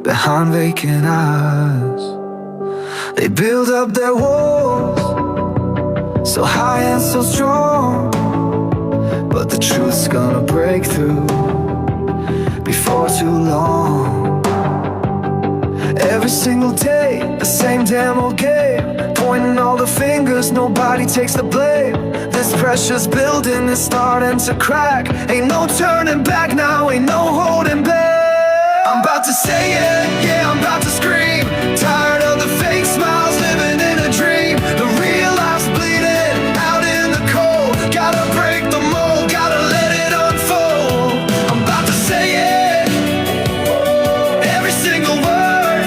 behind vacant eyes. They build up their walls so high and so strong, but the truth's gonna break through before too long. Every single day, the same damn old game, pointing all the fingers, nobody takes the blame. This pressure's building, it's starting to crack. Ain't no turning back now, ain't no holding back. I'm about to say it, yeah, I'm about to scream. Tired of the fake smiles, living in a dream. The real life's bleeding out in the cold. Gotta break the mold, gotta let it unfold. I'm about to say it, every single word.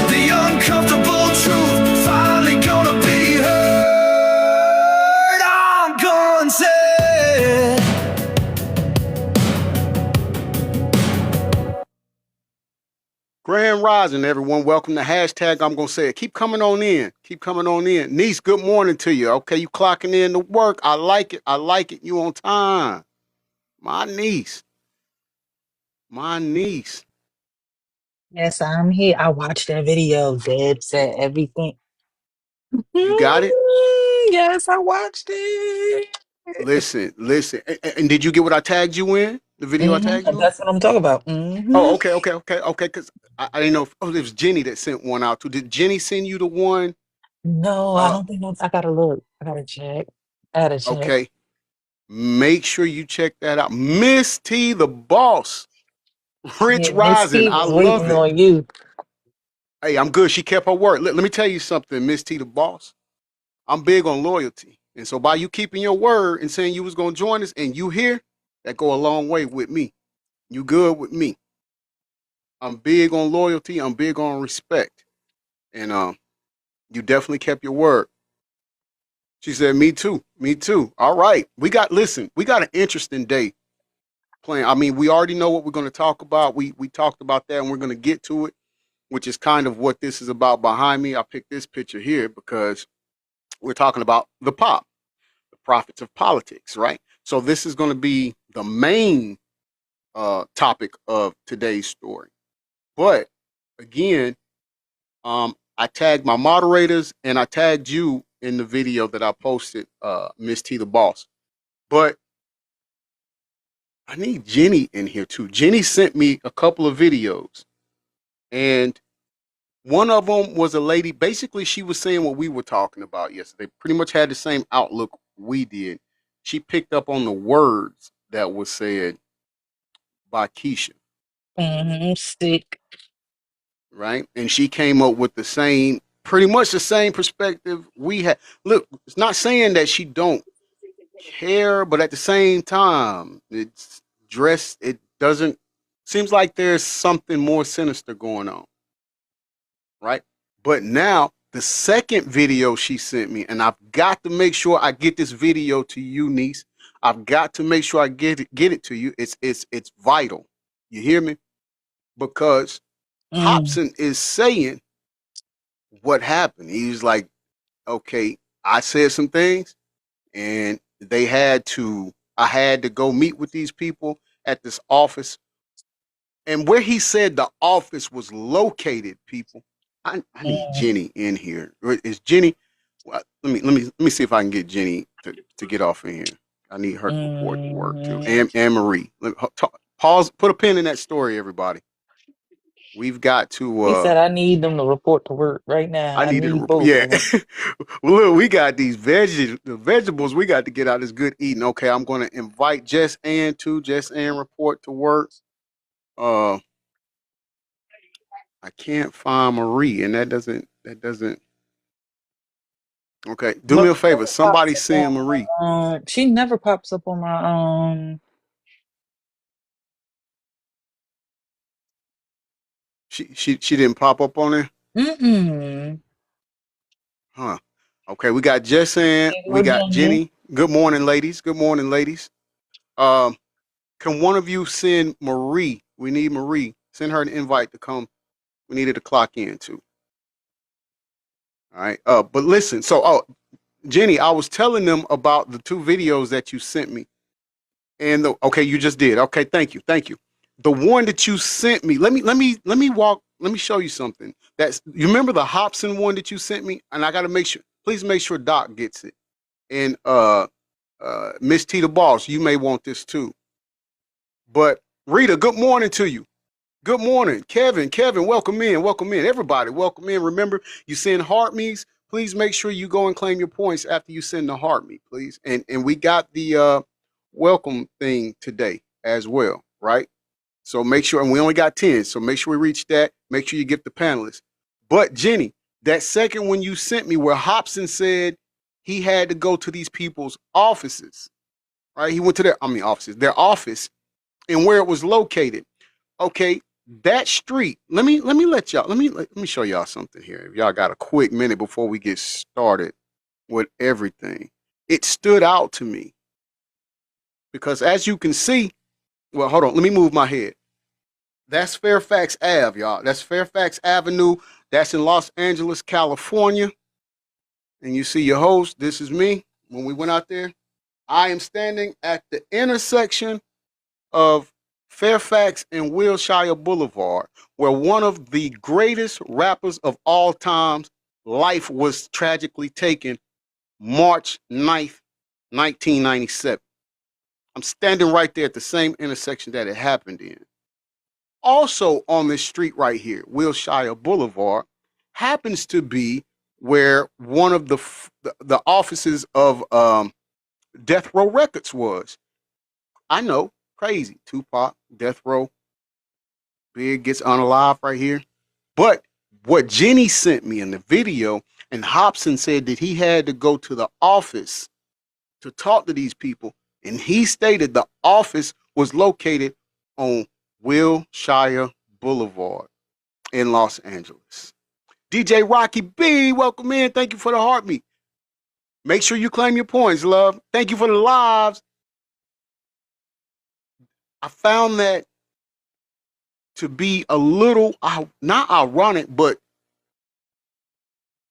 The uncomfortable truth finally gonna be heard. I'm gonna say it. Grand Rising, everyone. Welcome to hashtag I'm gonna say it. Keep coming on in. Keep coming on in. Niece, good morning to you. Okay, you clocking in to work. I like it. I like it. You on time. My niece. My niece. Yes, I'm here. I watched that video. Deb said everything. You got it? Yes, I watched it. Listen. And did you get what I tagged you in? The video I tagged you in? That's what I'm talking about. Oh, okay. Because I didn't know if it was Jenny that sent one out too. Did Jenny send you the one? No, I don't think no. I gotta look. I gotta check. I gotta check. Okay. Make sure you check that out. Miss T, the boss. Rich Yeah, Miss Rising. T I was love waiting it. on you. Hey, I'm good. She kept her word. Let me tell you something, Miss T, the boss. I'm big on loyalty. And so by you keeping your word and saying you was going to join us and you here, that go a long way with me. You good with me. I'm big on loyalty. I'm big on respect. And you definitely kept your word. She said, me too. Me too. All right. We got an interesting day playing. I mean, we already know what we're going to talk about. We talked about that and we're going to get to it, which is kind of what this is about behind me. I picked this picture here because we're talking about the P.O.P, the prophets of politics, right? So this is going to be the main topic of today's story. But again, I tagged my moderators and I tagged you in the video that I posted, Miss T the boss. But I need Jenny in here too. Jenny sent me a couple of videos, and one of them was a lady. Basically, she was saying what we were talking about yesterday. Pretty much had the same outlook we did. She picked up on the words that was said by Keisha, Sick. right? And she came up with the same, pretty much the same perspective we had. Look, it's not saying that she don't care, but at the same time, it's dressed. It doesn't. Seems like there's something more sinister going on, right? But now the second video she sent me, and I've got to make sure I get this video to you, niece. I've got to make sure I get it to you. It's vital. You hear me? Because Hobson is saying what happened. He's like, okay, I said some things, and I had to go meet with these people at this office. And where he said the office was located, people, I need Jenny in here. Is Jenny? Well, let me see if I can get Jenny to get off in here. I need her to report to work too. And Marie. Pause. Put a pin in that story, everybody. We've got to. He said I need them to report to work right now. I I need to need report. both Yeah. of them. Well, look, we got these vegetables we got to get out. Is good eating. Okay, I'm going to invite Jess Ann too. Jess Ann report to work. I can't find Marie, and that doesn't. Okay, do me a favor. Somebody send Marie. She never pops up on my She didn't pop up on there. Huh. Okay, we got Jess Ann. We got Jenny. Good morning, ladies. Good morning, ladies. Can one of you send Marie? We need Marie. Send her an invite to come. We needed to clock in too. All right. But listen. So, Jenny, I was telling them about the two videos that you sent me, and okay, you just did. Okay, thank you. the one that you sent me. Let me show you something. You remember the Hobson one that you sent me, and I got to make sure. Please make sure Doc gets it. And Miss T the Boss, you may want this too. But Rita, good morning to you. Good morning, Kevin. Kevin, welcome in. Welcome in. Everybody, welcome in. Remember, you send heart me's. Please make sure you go and claim your points after you send the heart me, please. And we got the welcome thing today as well, right? So make sure, and we only got 10, so make sure we reach that. Make sure you get the panelists. But Jenny, that second one you sent me where Hobson said he had to go to these people's offices, right? He went to their office, and where it was located. Okay, that street. Let me show y'all something here. If y'all got a quick minute before we get started with everything. It stood out to me because as you can see, well, hold on, let me move my head. That's Fairfax Ave, y'all. That's Fairfax Avenue. That's in Los Angeles, California. And you see your host, this is me. When we went out there, I am standing at the intersection of Fairfax and Wilshire Boulevard, where one of the greatest rappers of all times' life was tragically taken March 9th, 1997. I'm standing right there at the same intersection that it happened in. Also on this street right here, Wilshire Boulevard, happens to be where one of the offices of Death Row Records was. I know, crazy. Tupac, Death Row, Big gets unalive right here. But what Jenny sent me in the video, and Hobson said that he had to go to the office to talk to these people, and he stated the office was located on Wilshire Boulevard in Los Angeles. DJ Rocky B, welcome in. Thank you for the heartbeat. Make sure you claim your points, love. Thank you for the lives. I found that to be a little, not ironic, but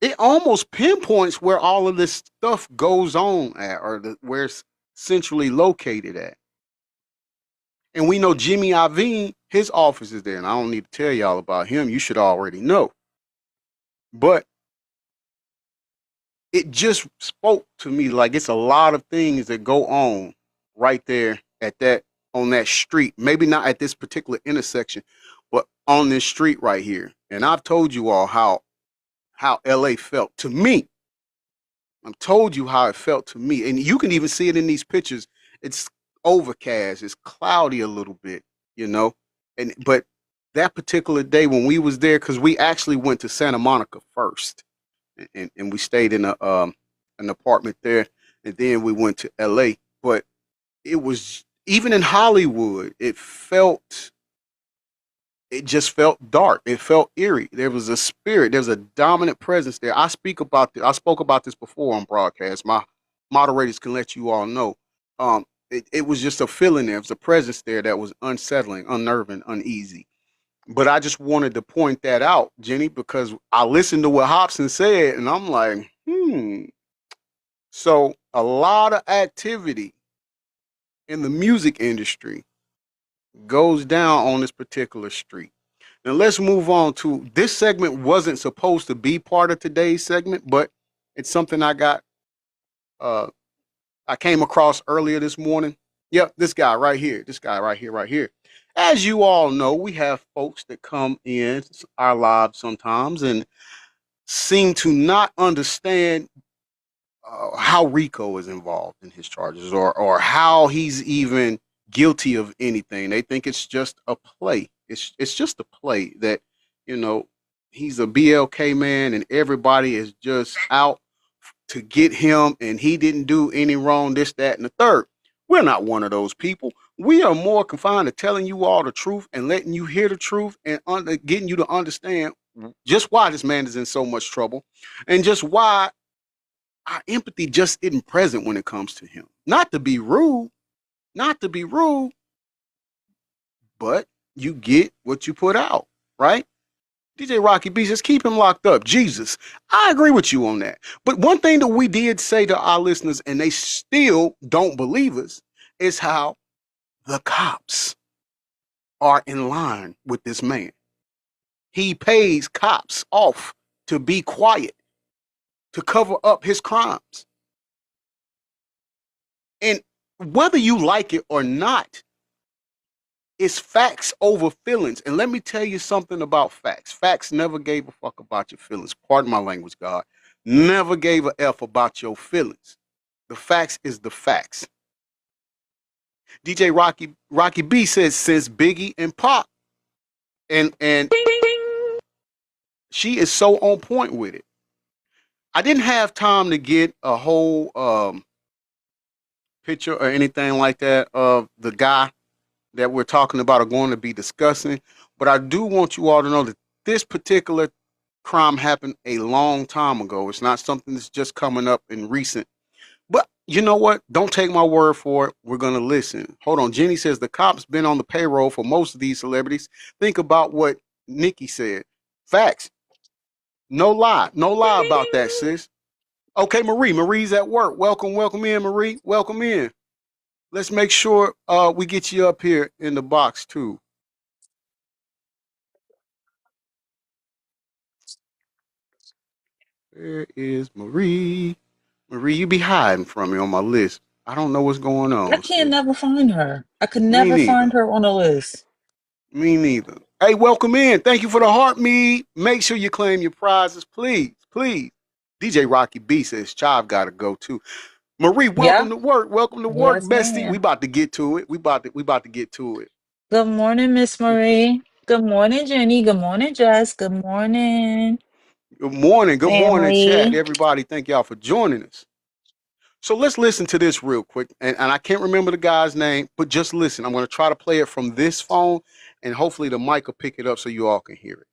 it almost pinpoints where all of this stuff goes on at, or where it's centrally located at. And we know Jimmy Iovine, his office is there, and I don't need to tell y'all about him. You should already know. But it just spoke to me like it's a lot of things that go on right there on that street. Maybe not at this particular intersection, but on this street right here. And I've told you all how LA felt to me. I've told you how it felt to me. And you can even see it in these pictures. It's overcast, it's cloudy a little bit, but that particular day when we was there, because we actually went to Santa Monica first, and we stayed in an apartment there, and then we went to LA. But it was, even in Hollywood, it just felt dark. It felt eerie. There was a spirit. There's a dominant presence there. I spoke about this before on broadcast. My moderators can let you all know. It was just a feeling there. It was a presence there that was unsettling, unnerving, uneasy. But I just wanted to point that out, Jenny, because I listened to what Hobson said, and I'm like, So a lot of activity in the music industry goes down on this particular street. Now let's move on to, this segment wasn't supposed to be part of today's segment, but it's something I came across earlier this morning. Yep, this guy right here. As you all know, we have folks that come in our lives sometimes and seem to not understand how Rico is involved in his charges, or how he's even guilty of anything. They think it's just a play. It's just a play that, he's a BLK man and everybody is just out to get him, and he didn't do any wrong, this, that, and the third. We're not one of those people. We are more confined to telling you all the truth and letting you hear the truth, and getting you to understand just why this man is in so much trouble, and just why our empathy just isn't present when it comes to him. Not to be rude, but you get what you put out, right? DJ Rocky B, just keep him locked up. Jesus, I agree with you on that. But one thing that we did say to our listeners, and they still don't believe us, is how the cops are in line with this man. He pays cops off to be quiet, to cover up his crimes. And whether you like it or not, it's facts over feelings. And let me tell you something about facts. Facts never gave a fuck about your feelings. Pardon my language, God. Never gave a F about your feelings. The facts is the facts. DJ Rocky B says since Biggie and Pop, and Ding, ding, ding. she is so on point with it. I didn't have time to get a whole picture or anything like that of the guy that we're talking about or going to be discussing, but I do want you all to know that this particular crime happened a long time ago. It's not something that's just coming up in recent. But you know what? Don't take my word for it. We're going to listen. Hold on. Jenny says the cops been on the payroll for most of these celebrities. Think about what Nikki said. Facts. No lie. No Ding, lie ding, about that, ding. sis. Okay, Marie. Marie's at work. Welcome in, Marie. Welcome in. Let's make sure we get you up here in the box too. Where is Marie? Marie, you be hiding from me on my list. I don't know what's going I on, can't sis. never find her. I could Me never neither. find her on the list. Me neither. Hey, welcome in. Thank you for the heart mead. Make sure you claim your prizes, please. Please. DJ Rocky B says Chive gotta go too. Marie, welcome Yeah. to work. Welcome to work, Yes, bestie. We ma'am. about to get to it. We about to get to it. Good morning, Miss Marie. Good morning, Jenny. Good morning, Jess. Good morning, Good morning, chat. family. Everybody, thank y'all for joining us. So let's listen to this real quick. And I can't remember the guy's name, but just listen. I'm going to try to play it from this phone, and hopefully the mic will pick it up so you all can hear it.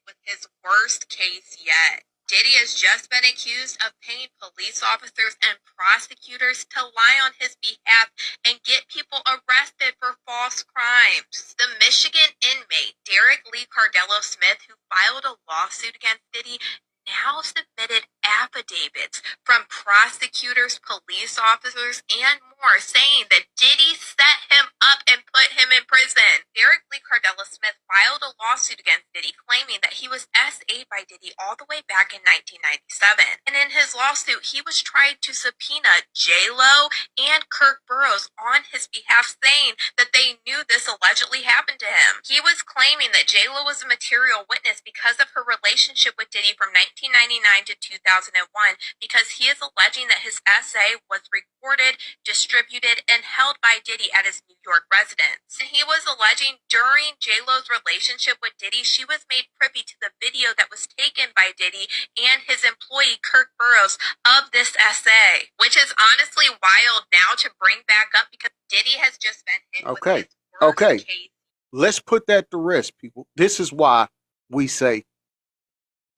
With his worst case yet. Diddy has just been accused of paying police officers and prosecutors to lie on his behalf and get people arrested for false crimes. The Michigan inmate, Derek Lee Cardello Smith, who filed a lawsuit against Diddy, now submitted affidavits from prosecutors, police officers, and more saying that Diddy set him up and put him in prison. Derek Lee Cardello Smith filed a lawsuit against Diddy claiming that he was SA'd by Diddy all the way back in 1997. And in his lawsuit, he was trying to subpoena J-Lo and Kirk Burrows on his behalf, saying that they knew this allegedly happened to him. He was claiming that J-Lo was a material witness because of her relationship with Diddy from 1999 to 2001, because he is alleging that his SA was recorded, distributed, and held by Diddy at his New York residence. And he was alleging during J-Lo's relationship with Diddy, she was made privy to the video that was taken by Diddy and his employee Kirk Burrows of this SA, which is honestly wild now to bring back up because Diddy has just been hit with his worst case. Let's put that to rest, people. This is why we say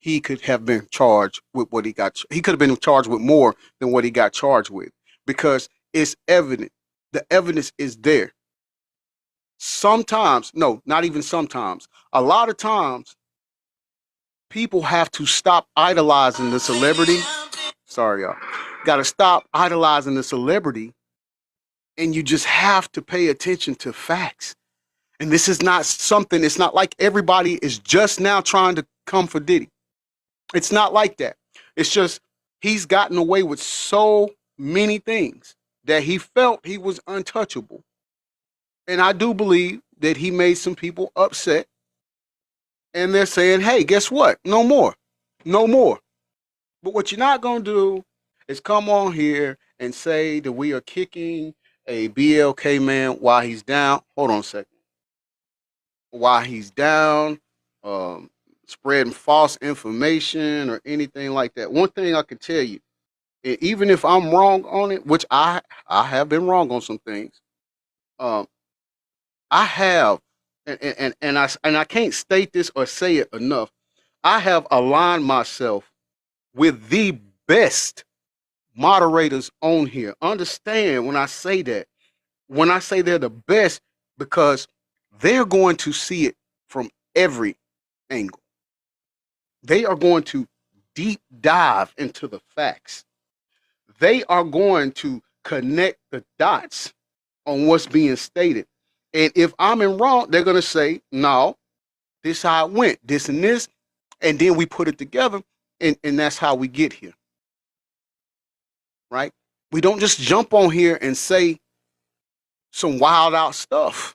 he could have been charged with what he got. He could have been charged with more than what he got charged with because it's evident. The evidence is there. Sometimes, no, not even sometimes. A lot of times, people have to stop idolizing the celebrity. Sorry, y'all. Got to stop idolizing the celebrity, and you just have to pay attention to facts. And this is not something, it's not like everybody is just now trying to come for Diddy. It's not like that. It's just he's gotten away with so many things that he felt he was untouchable. And I do believe that he made some people upset. And they're saying, hey, guess what? No more. No more. But what you're not going to do is come on here and say that we are kicking a BLK man while he's down. Hold on a second. While he's down, um, spreading false information or anything like that. One thing I can tell you, even if I'm wrong on it, which I have been wrong on some things, um, I have, and I can't state this or say it enough. I have aligned myself with the best moderators on here. Understand when I say that. When I say they're the best, because they're going to see it from every angle. They are going to deep dive into the facts. They are going to connect the dots on what's being stated. And if I'm in wrong, they're gonna say, no, this how it went, this and this, and then we put it together, and that's how we get here, right? We don't just jump on here and say some wild out stuff.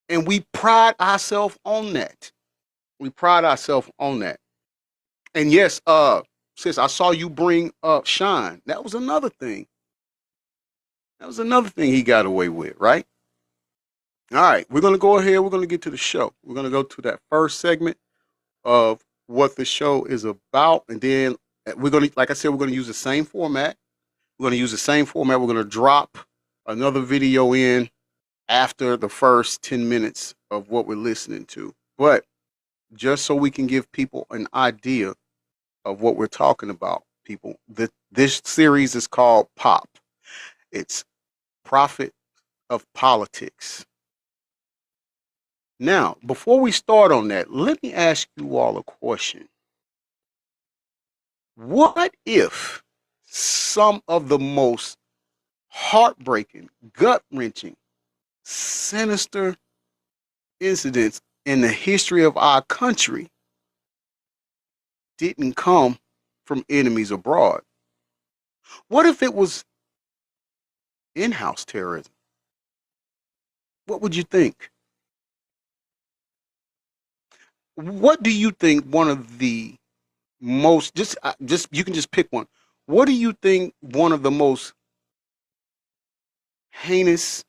And we pride ourselves on that. We pride ourselves on that. And yes, sis, I saw you bring up Shine. That was another thing. That was another thing he got away with, right? All right, we're gonna go ahead. We're gonna get to the show. We're gonna go to that first segment of what the show is about, and then we're gonna, like I said, we're gonna use the same format. We're gonna use the same format. We're gonna drop another video in after the first 10 minutes of what we're listening to. But just so we can give people an idea of what we're talking about, people, this series is called P.O.P. It's Prophet of Politics. Now, before we start on that, let me ask you all a question. What if some of the most heartbreaking, gut-wrenching, sinister incidents in the history of our country didn't come from enemies abroad? What if it was in-house terrorism? What would you think? What do you think one of the most, just you can just pick one. What do you think one of the most heinous,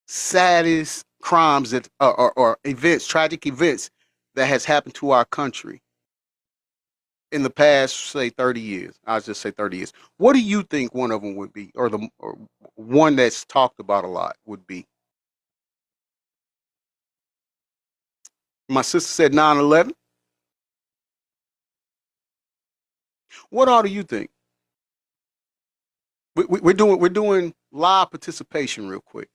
saddest crimes that or events, tragic events that has happened to our country in the past, say 30 years? I'll just say 30 years. What do you think one of them would be, or one that's talked about a lot would be? My sister said 9/11. What all do you think? We're doing live participation real quick.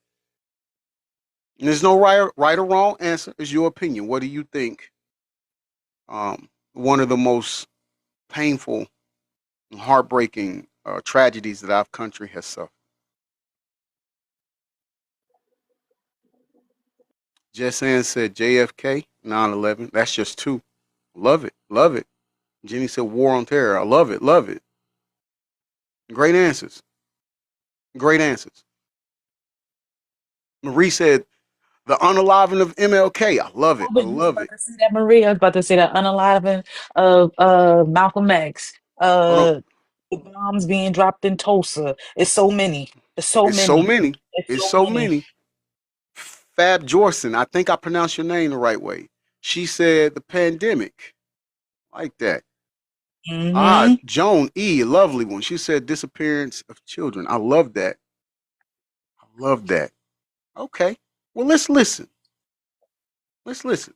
And there's no right or wrong answer. It's your opinion. What do you think? One of the most painful, and heartbreaking tragedies that our country has suffered. Jessan said JFK, 9/11. That's just two. Love it, love it. Jenny said War on Terror. I love it, love it. Great answers. Great answers. Marie said the unaliving of MLK. I love it. I But you was love about it. to say that, Maria. I was about to say that unaliving of Malcolm X, Hold on. the bombs being dropped in Tulsa. It's so many. It's so It's so many. many. It's It's so so many. many. Fab Jorson. I think I pronounced your name the right way. She said the pandemic. Like that. Mm-hmm. Joan E, a lovely one. She said disappearance of children. I love that. I love that. Okay. Well, let's listen. Let's listen.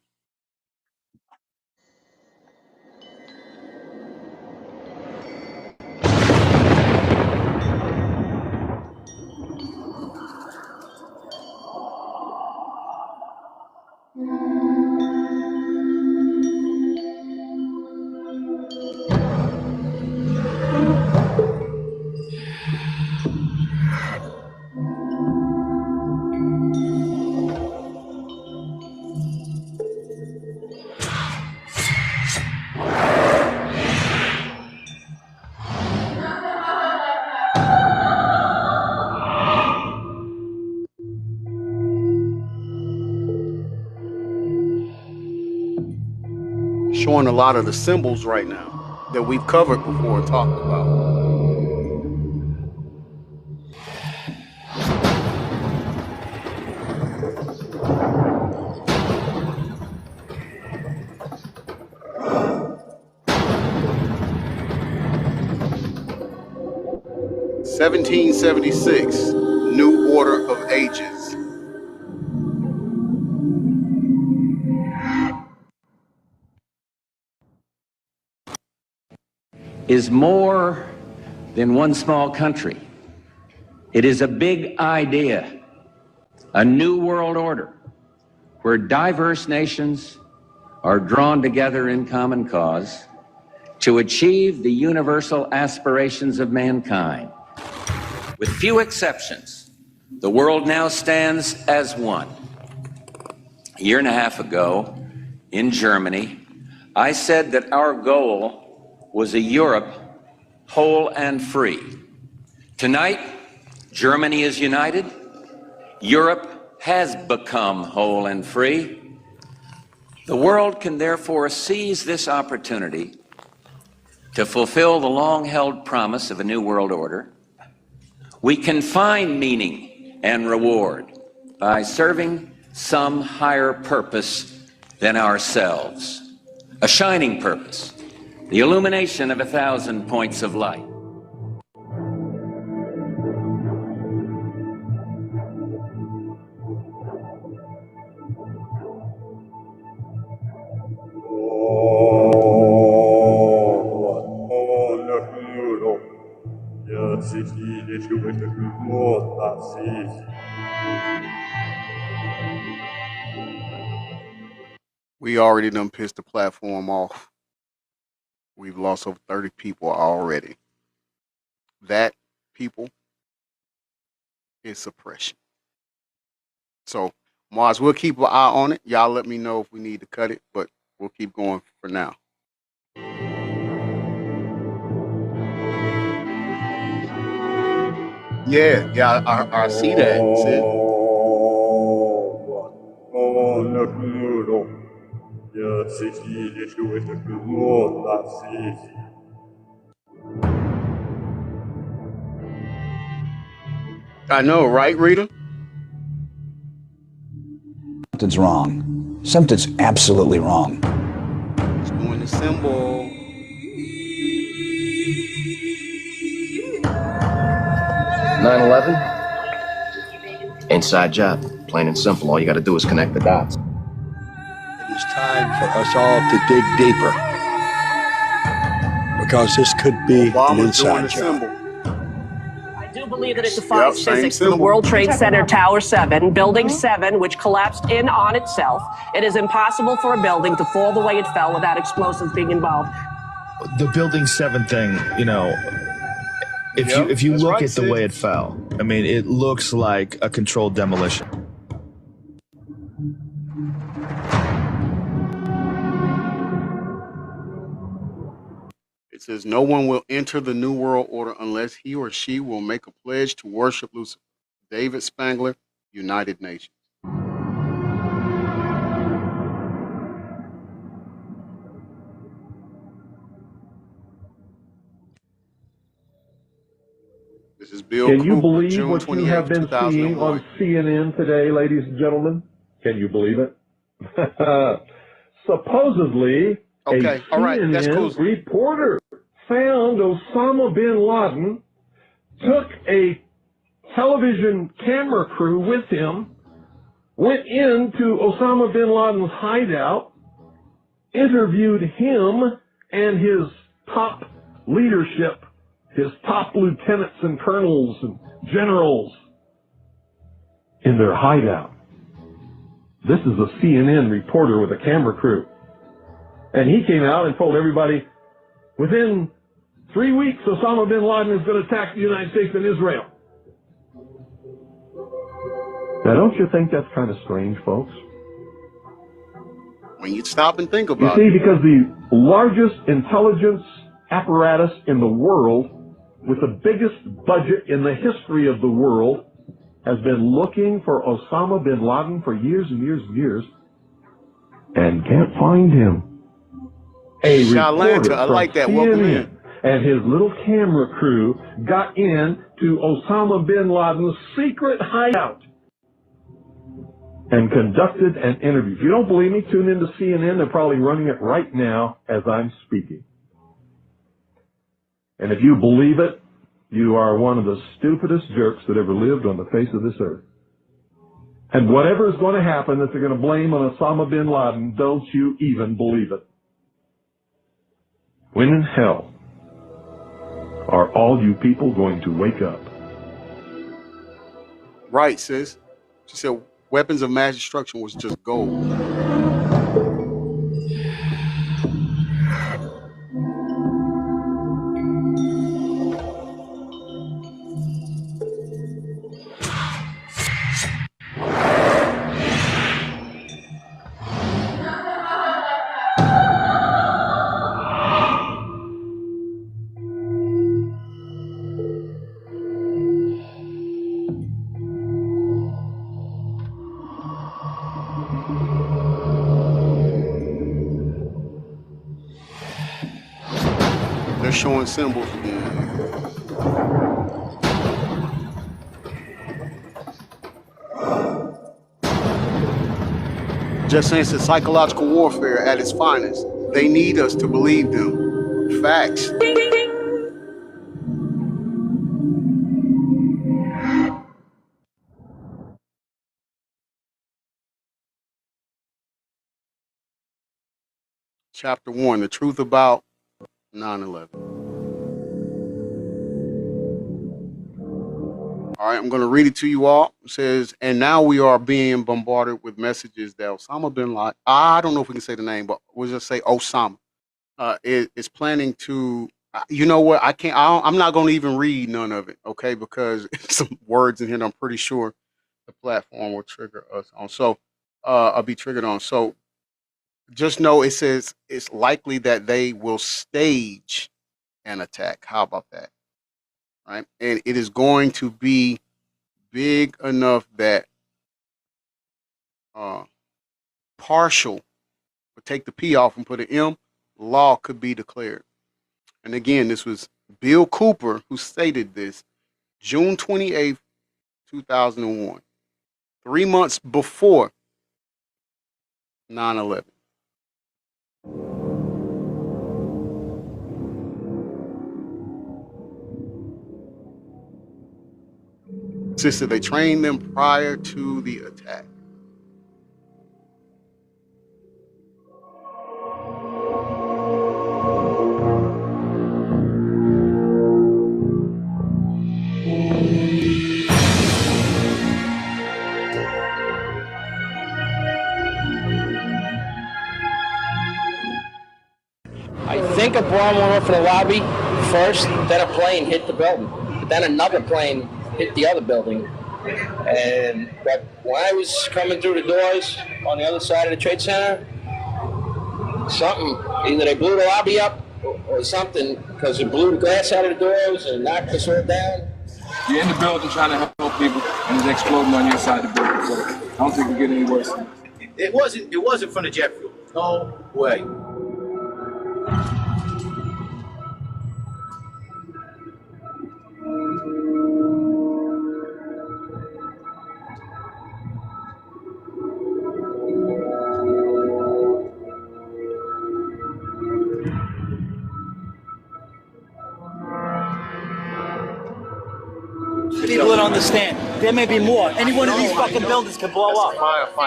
Showing a lot of the symbols right now that we've covered before and talked about. (1776), New Order of Ages. Is more than one small country. It is a big idea, a new world order where diverse nations are drawn together in common cause to achieve the universal aspirations of mankind. With few exceptions, the world now stands as one. a year and a half ago in Germany, I said that our goal was a Europe whole and free. Tonight, Germany is united. Europe has become whole and free. The world can therefore seize this opportunity to fulfill the long-held promise of a new world order. We can find meaning and reward by serving some higher purpose than ourselves, a shining purpose, the illumination of 1,000 points of light. We already done pissed the platform off. We've lost over 30 people already. That, people, is suppression. So, Mars, we'll keep an eye on it. Y'all let me know if we need to cut it, but we'll keep going for now. Yeah, I see that. I know, right, Rita? Something's wrong. Something's absolutely wrong. It's doing the symbol. Inside job, plain and simple. All you got to do is connect the dots. It is time for us all to dig deeper, because this could be an inside job. I do believe that it defies physics. The symbol. World Trade Center Tower 7, Building 7, which collapsed in on itself. It is impossible for a building to fall the way it fell without explosives being involved. The Building 7 thing, you know, if you look at the way it fell, I mean, it looks like a controlled demolition. It says, no one will enter the New World Order unless he or she will make a pledge to worship Lucifer. David Spangler, United Nations. This is Bill Can you Cooper, believe June what you have 28, been seeing on 2001. CNN today, ladies and gentlemen? Can you believe it? Supposedly, Okay, a all right, that's cool. CNN reporter found Osama bin Laden, took a television camera crew with him, went into Osama bin Laden's hideout, interviewed him and his top leadership, his top lieutenants and colonels and generals in their hideout. This is a CNN reporter with a camera crew. And he came out and told everybody, within 3 weeks, Osama bin Laden is going to attack the United States and Israel. Now, don't you think that's kind of strange, folks? When you stop and think You about see, it. because the largest intelligence apparatus in the world, with the biggest budget in the history of the world, has been looking for Osama bin Laden for years and years and years, and can't find him. A Shalanta, reporter I like that. from Welcome CNN in. and his little camera crew got in to Osama bin Laden's secret hideout and conducted an interview. If you don't believe me, tune into CNN. They're probably running it right now as I'm speaking. And if you believe it, you are one of the stupidest jerks that ever lived on the face of this earth. And whatever is going to happen that they're going to blame on Osama bin Laden, don't you even believe it. When in hell are all you people going to wake up? Right, sis. She said weapons of mass destruction was just gold. showing symbols again. Just saying, it's psychological warfare at its finest. They need us to believe them. Facts. Chapter 1, the truth about 9/11. All right, I'm going to read it to you all. It says, and now we are being bombarded with messages that Osama bin Laden, I don't know if we can say the name, but we'll just say Osama, is planning to, you know what, I'm not going to even read none of it, okay, because some words in here that I'm pretty sure the platform will trigger us on. So, I'll be triggered on. So, just know it says it's likely that they will stage an attack. How about that? Right? And it is going to be big enough that uh, partial, but take the P off and put an M, law could be declared. And again, this was Bill Cooper who stated this June 28th, 2001, 3 months before 9/11. Insisted they trained them prior to the attack. I think a bomb went off in the lobby first, then a plane hit the building. But then another plane hit the other building. But when I was coming through the doors on the other side of the Trade Center, either they blew the lobby up or something, because it blew the glass out of the doors and knocked us all down. You're in the building trying to help people, and it's exploding on your side of the building. So I don't think it get any worse. It wasn't from the jet fuel. No way. People don't understand. There may be more. Any one of these fucking buildings can blow up.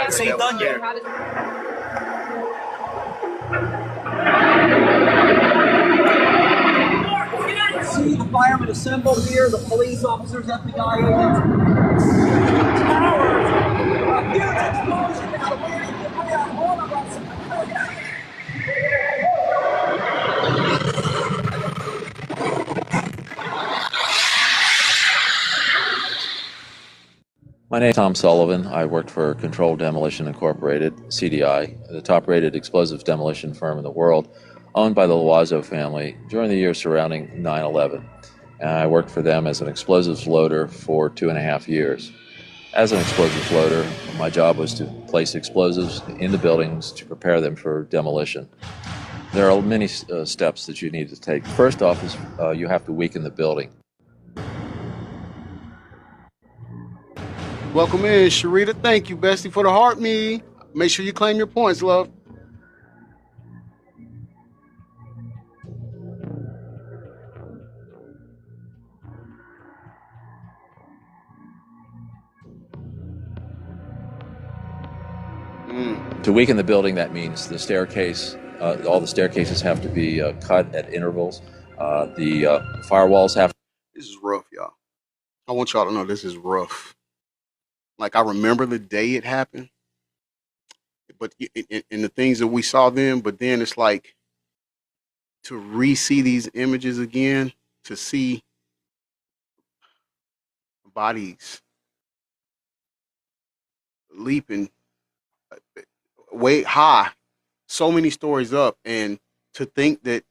This ain't done yet. See the firemen assembled here, the police officers, FBI agents. A huge explosion now. We're on all of us. My name is Tom Sullivan. I worked for Controlled Demolition Incorporated, CDI, the top-rated explosives demolition firm in the world, owned by the Loiseau family during the years surrounding 9/11. And I worked for them as an explosives loader for 2.5 years. As an explosives loader, my job was to place explosives in the buildings to prepare them for demolition. There are many steps that you need to take. First off is you have to weaken the building. Welcome in, Sharita. Thank you, Bestie, for the heart me. Make sure you claim your points, love. To weaken the building, that means the staircase, all the staircases have to be cut at intervals. The firewalls have. This is rough, y'all. I want y'all to know this is rough. Like, I remember the day it happened, but in the things that we saw then, but then it's like to re-see these images again, to see bodies leaping way high, so many stories up, and to think that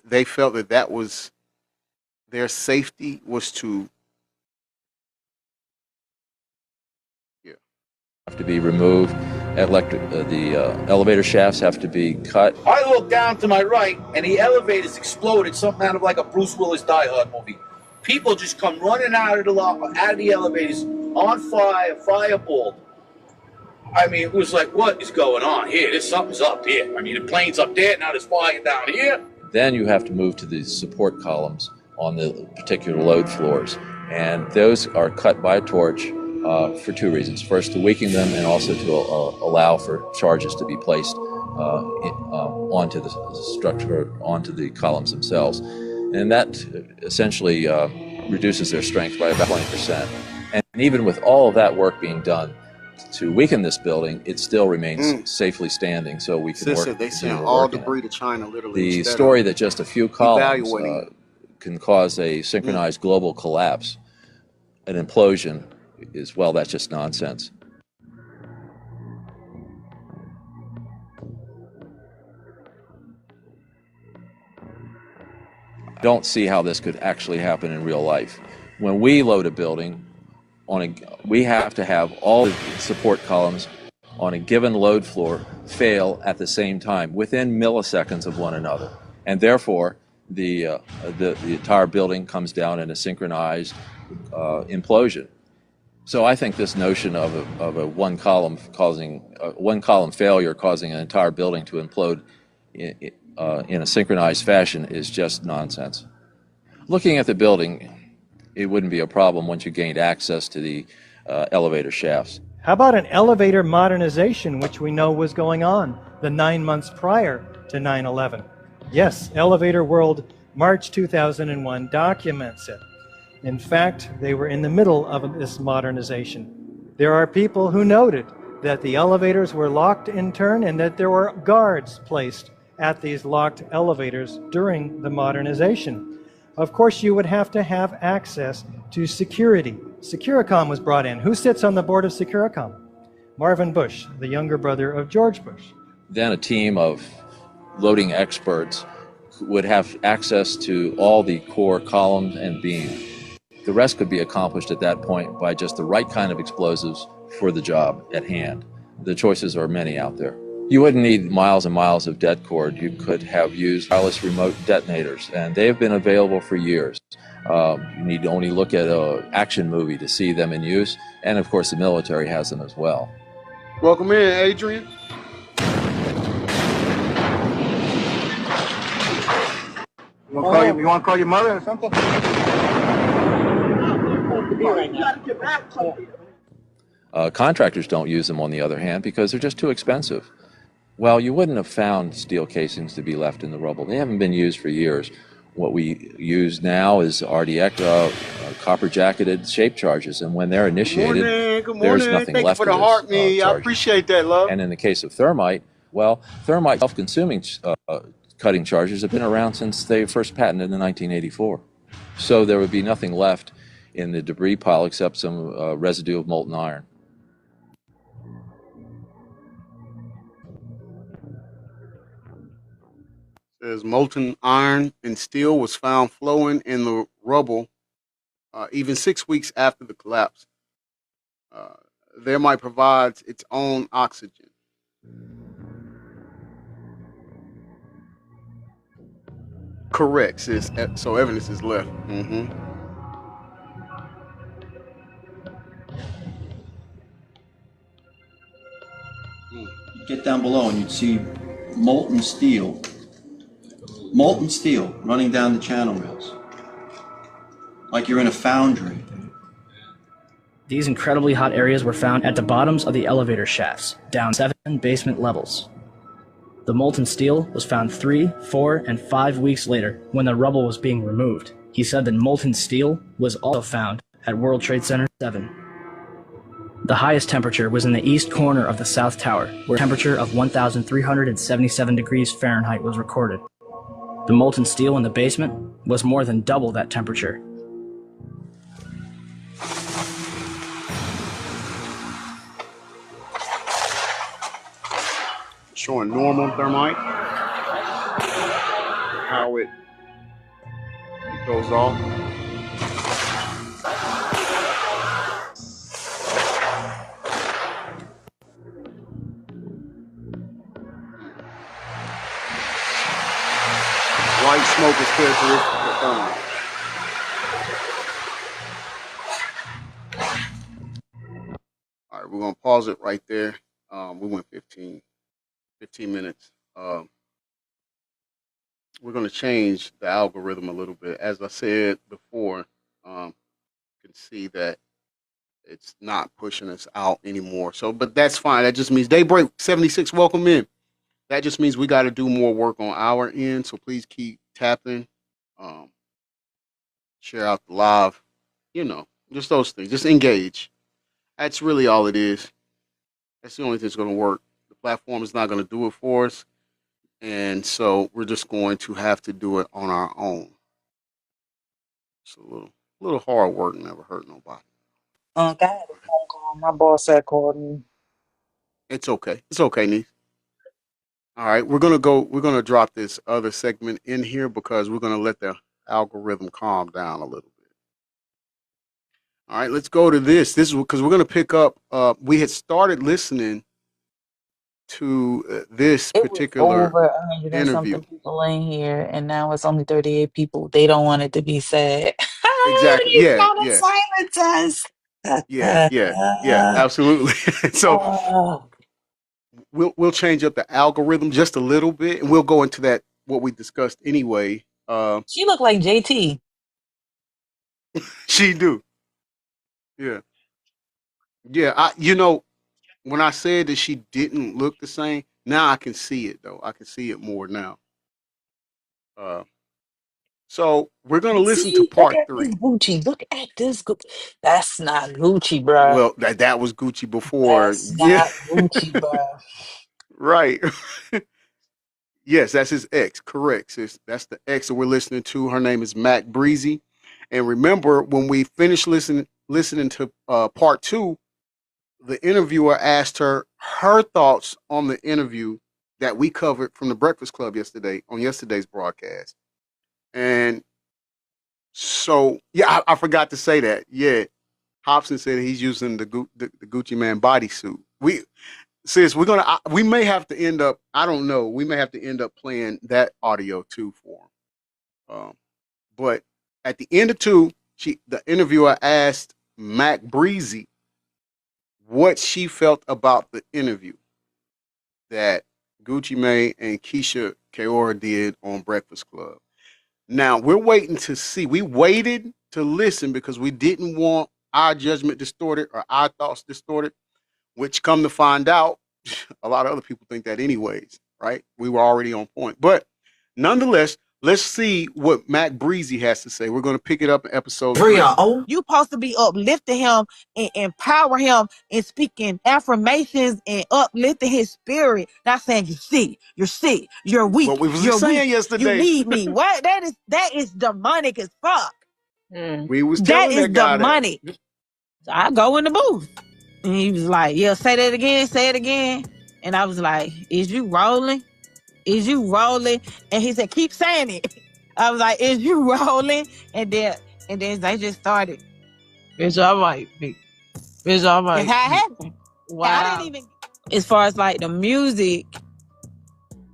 they felt that that was their safety was to have to be removed. elevator shafts have to be cut. I looked down to my right, and the elevators exploded, something out of like a Bruce Willis Die Hard movie. People just come running out of the elevators on fire, fireball. I mean, it was like, what is going on here? Something's up here. I mean, the plane's up there, now there's fire down here. Then you have to move to the support columns on the particular load floors. And those are cut by a torch for two reasons. First, to weaken them, and also to allow for charges to be placed onto the structure, onto the columns themselves. And that essentially reduces their strength by about 20%. And even with all of that work being done to weaken this building, it still remains safely standing, so we can work. They send all debris to China, literally. The story that just a few columns can cause a synchronized global collapse, an implosion, is, well, that's just nonsense. Don't see how this could actually happen in real life. When we load a building, we have to have all the support columns on a given load floor fail at the same time, within milliseconds of one another. And therefore, the entire building comes down in a synchronized implosion. So I think this notion of a one column failure causing an entire building to implode in a synchronized fashion is just nonsense. Looking at the building, it wouldn't be a problem once you gained access to the elevator shafts. How about an elevator modernization, which we know was going on the 9 months prior to 9/11? Yes, Elevator World, March 2001 documents it. In fact, they were in the middle of this modernization. There are people who noted that the elevators were locked in turn and that there were guards placed at these locked elevators during the modernization. Of course, you would have to have access to security. Securicom was brought in. Who sits on the board of Securicom? Marvin Bush, the younger brother of George Bush. Then a team of loading experts would have access to all the core columns and beams. The rest could be accomplished at that point by just the right kind of explosives for the job at hand. The choices are many out there. You wouldn't need miles and miles of det cord. You could have used wireless remote detonators, and they have been available for years. You need to only look at an action movie to see them in use, and of course the military has them as well. Welcome in, Adrian. You want to call your mother or something? Contractors don't use them, on the other hand, because they're just too expensive. Well, you wouldn't have found steel casings to be left in the rubble. They haven't been used for years. What we use now is RDX, copper-jacketed shape charges, and when they're initiated, Good morning. there's nothing Thank left you for of the those, heart, me. I charges. appreciate that, love. And in the case of thermite, well, thermite self-consuming cutting charges have been around since they first patented in 1984. So there would be nothing left in the debris pile except some residue of molten iron. Says molten iron and steel was found flowing in the rubble even 6 weeks after the collapse. Thermite provides its own oxygen. Correct, sis. So evidence is left. Get down below and you'd see molten steel running down the channel rails, like you're in a foundry. These incredibly hot areas were found at the bottoms of the elevator shafts, down 7 basement levels. The molten steel was found 3, 4, and 5 weeks later when the rubble was being removed. He said that molten steel was also found at World Trade Center 7. The highest temperature was in the east corner of the South Tower, where a temperature of 1,377 degrees Fahrenheit was recorded. The molten steel in the basement was more than double that temperature. Showing normal thermite. How it goes off. smoke is characteristic of fun. All right, we're gonna pause it right there. We went 15 minutes. We're gonna change the algorithm a little bit. As I said before, you can see that it's not pushing us out anymore. So, but that's fine. That just means Daybreak 76, welcome in. That just means we got to do more work on our end. So please keep tapping, share out the live, just those things. Just engage. That's really all it is. That's the only thing that's going to work. The platform is not going to do it for us. And so we're just going to have to do it on our own. It's a little hard work, never hurt nobody. I had a phone call. My boss had called me. It's okay. It's okay, niece. All right, we're gonna drop this other segment in here because we're gonna let the algorithm calm down a little bit. All right, let's go to this. This is because we're gonna pick up. We had started listening to this It was particular over 100 and interview. something people in here, and now it's only 38 people. They don't want it to be said. Exactly. He's Yeah. trying to Yeah. silence us. Yeah. Yeah. Yeah. Absolutely. So we'll change up the algorithm just a little bit, and we'll go into that what we discussed anyway. She looked like JT. She do. Yeah. Yeah. When I said that she didn't look the same, now I can see it though. I can see it more now. Uh, so we're gonna listen to See, look part at this 3. Gucci. Look at this Gucci. That's not Gucci, bruh. Well, that was Gucci before. That's Yeah, not Gucci, bruh. right. Yes, that's his ex. Correct, sis. That's the ex that we're listening to. Her name is Mac Breezy. And remember, when we finished listening to part 2, the interviewer asked her thoughts on the interview that we covered from the Breakfast Club yesterday on yesterday's broadcast. And so, yeah, I forgot to say that. Yeah, Hobson said he's using the Gucci Man bodysuit. We may have to end up. I don't know. We may have to end up playing that audio too for him. But at the end of 2, the interviewer asked Mac Breezy what she felt about the interview that Gucci Mane and Keisha Kaora did on Breakfast Club. Now we're waiting to see. We waited to listen because we didn't want our judgment distorted or our thoughts distorted, which come to find out, a lot of other people think that anyways, right? We were already on point. But nonetheless, let's see what Mac Breezy has to say. We're going to pick it up in episode 3. You supposed to be uplifting him and empower him and speaking affirmations and uplifting his spirit. Not saying you're sick, you're weak, What we was you're saying weak, yesterday. you need me. What? That is demonic as fuck. We was That telling is that guy demonic. So I go in the booth. And he was like, yeah, say that again, say it again. And I was like, is you rolling? Is you rolling? And he said, keep saying it. I was like, is you rolling? And then they just started. It's all right, B. It's all right. That's how it happened. Wow. I didn't even. As far as like the music,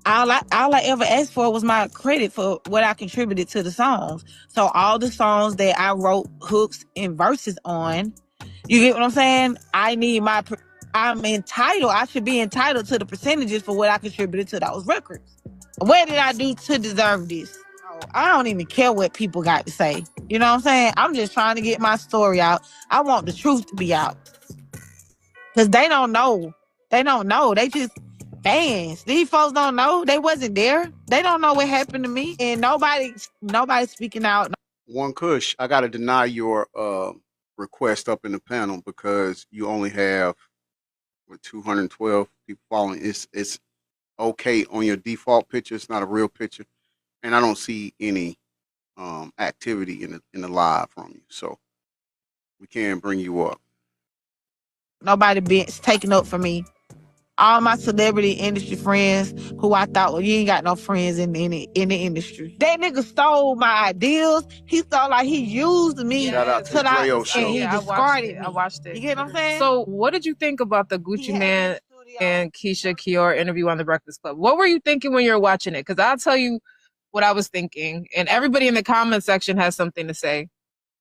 all I ever asked for was my credit for what I contributed to the songs. So all the songs that I wrote hooks and verses on, you get what I'm saying? I'm entitled. I should be entitled to the percentages for what I contributed to those records. What did I do to deserve this? I don't even care what people got to say. You know what I'm saying? I'm just trying to get my story out. I want the truth to be out. Because they don't know. They don't know. They just fans. These folks don't know. They wasn't there. They don't know what happened to me. And nobody's speaking out. One Kush, I got to deny your request up in the panel because you only have 212 people following. It's okay on your default picture. It's not a real picture, and I don't see any activity in the live from you, so we can't bring you up. Nobody been taking up for me. All my celebrity industry friends who I thought, well, you ain't got no friends in the industry. That nigga stole my ideals. He felt like he used me. Shout out to the Dre-O Show. And he discarded me. I watched it. You get what I'm saying? So what did you think about the Gucci Man and Keisha Kaora interview on the Breakfast Club? What were you thinking when you were watching it? Because I'll tell you what I was thinking, and everybody in the comment section has something to say.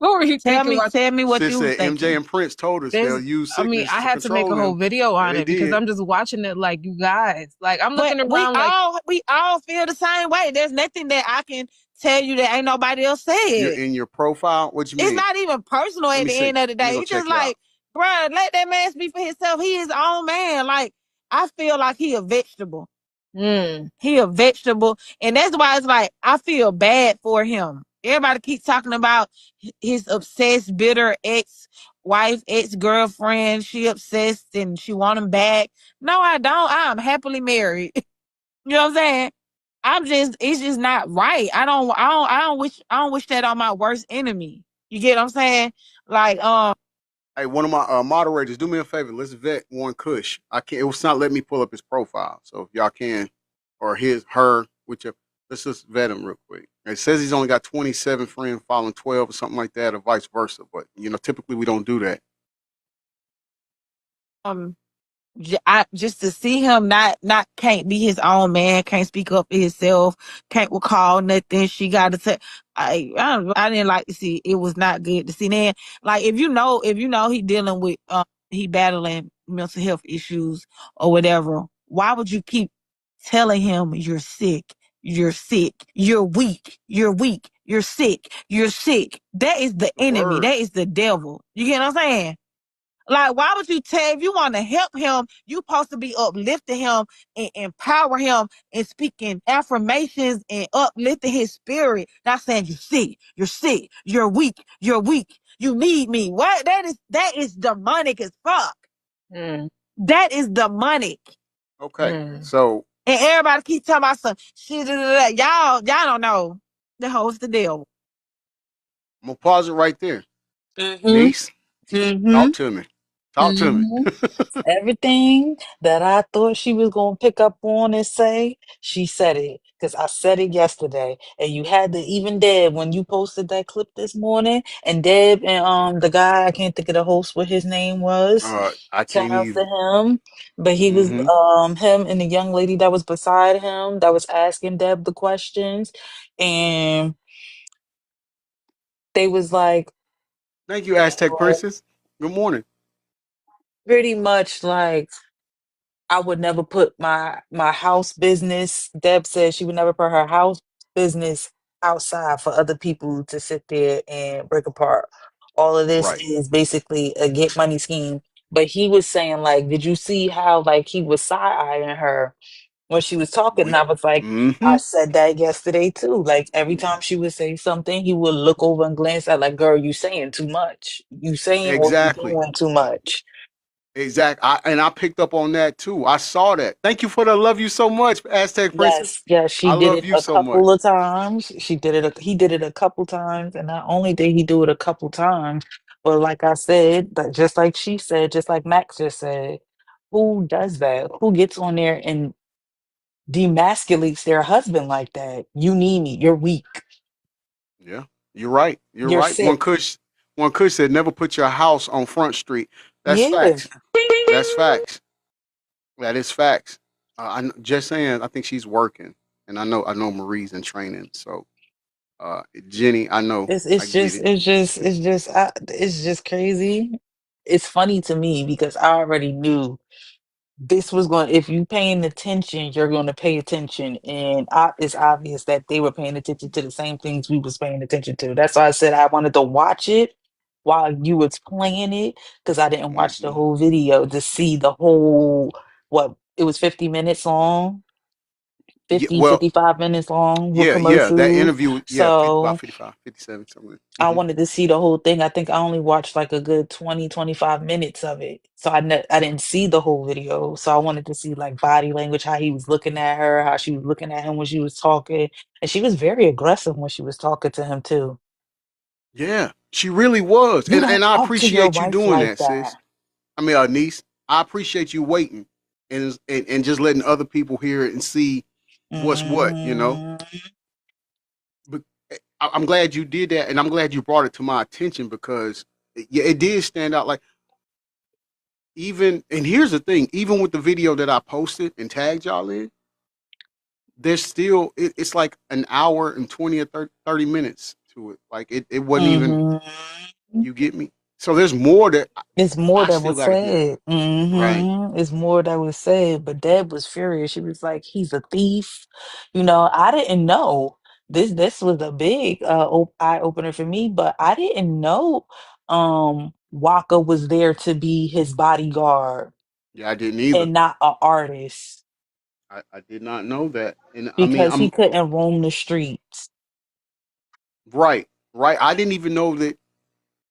What were you Tell thinking? me, tell me what Sis you was said MJ thinking. and Prince told us they'll There's, use I mean, sickness I to had to make a control whole him. video Yeah, on they it because did. I'm just watching it like you guys. Like I'm But looking around like we all feel the same way. There's nothing that I can tell you that ain't nobody else You're said. in your profile. What you It's mean? not even personal Let at me the see. end of the Let me day. go It's just check you out. like, bruh, let that man speak for himself. He his own man. Like, I feel like he a vegetable. He a vegetable. And that's why it's like, I feel bad for him. Everybody keeps talking about his obsessed, bitter ex-wife, ex-girlfriend. She obsessed and she want him back. No, I don't. I'm happily married. You know what I'm saying? It's just not right. I don't wish that on my worst enemy. You get what I'm saying? Like, Hey, one of my moderators, do me a favor. Let's vet one Kush. I can't. It was not letting me pull up his profile. So if y'all can, or her, whichever. Let's just vet him real quick. It says he's only got 27 friends, following 12 or something like that, or vice versa. But typically we don't do that. um, I just to see him not can't be his own man, can't speak up for himself, can't recall nothing. She got to say, I didn't like to see. It was not good to see. Then, like if you know he dealing with he battling mental health issues or whatever, why would you keep telling him you're sick? You're sick. You're weak. You're weak. You're sick. You're sick. That is the enemy. Word. That is the devil. You get what I'm saying? Like, why would you tell if you want to help him, you supposed to be uplifting him and empower him and speaking affirmations and uplifting his spirit, not saying you're sick, you're weak, you need me. What that is demonic as fuck. That is demonic. Okay. So And everybody keep talking about some shit. Y'all don't know. The host the devil. I'm gonna pause it right there. Mm-hmm. Niece, Mm-hmm. talk to me. Talk to me. Mm-hmm. Everything that I thought she was gonna pick up on and say, she said it. Because I said it yesterday. And you had to even Deb when you posted that clip this morning, and Deb and the guy, I can't think of the host what his name was. I Shout can't out to either. him. But he was Mm-hmm. him and the young lady that was beside him that was asking Deb the questions. And they was like, Thank you, Aztec Princess. Good morning. pretty much like I would never put my house business. Deb said she would never put her house business outside for other people to sit there and break apart. All of this Right. is basically a get money scheme. But he was saying, like, did you see how like he was side-eyeing her when she was talking? And I was like, I Mm-hmm. said that yesterday too. Like every time she would say something, he would look over and glance at like, girl, you saying too much. You saying or you Exactly. doing too much. Exactly. I picked up on that too. I saw that. Thank you for the love you so much, Aztec Princess. Yes, yes, she I did love it you a so much. couple of times. She did it. He did it a couple times, and not only did he do it a couple times, but like I said, but just like she said, just like Max just said, who does that? Who gets on there and demasculates their husband like that? You need me. You're weak. Yeah. You're right. You're You're right. sick. One Kush said never put your house on Front Street. That's Yeah. facts. That's facts. That is facts. Just saying, I think she's working. And I know Marie's in training. So Jenny, I know. It's I it's get just it. it's just it's just it's just crazy. It's funny to me because I already knew this was going, if you paying attention, you're going to pay attention, and it's obvious that they were paying attention to the same things we was paying attention to. That's why I said I wanted to watch it while you was playing it, because I didn't watch the Mm-hmm. whole video to see the whole, what, it was 50 minutes long, Yeah, 50 well, 55 minutes long with yeah. That commercials. interview, yeah, about So 55, 57, something. I Mm-hmm. wanted to see the whole thing. I think I only watched like a good 20, 25 minutes of it. So I didn't see the whole video. So I wanted to see like body language, how he was looking at her, how she was looking at him when she was talking. And she was very aggressive when she was talking to him too. Yeah, she really was. You don't And I talk to your appreciate you wife doing like that, that. sis. I mean, niece, I appreciate you waiting and just letting other people hear it and see what's what. Hmm. But I'm glad you did that, and I'm glad you brought it to my attention because yeah, it did stand out. Like even, and here's the thing, even with the video that I posted and tagged y'all in, there's still it's like an hour and 20 or 30 minutes to it. Like it wasn't even. Mm-hmm. You get me? So there's more that It's more I that still was got to hear. said. Right. It's more that was said. But Deb was furious. She was like, "He's a thief." You know, I didn't know this was a big eye opener for me. But I didn't know Waka was there to be his bodyguard Yeah, I didn't either. and not an artist I did not know that. And I mean, because he couldn't roam the streets. right, right. I didn't even know that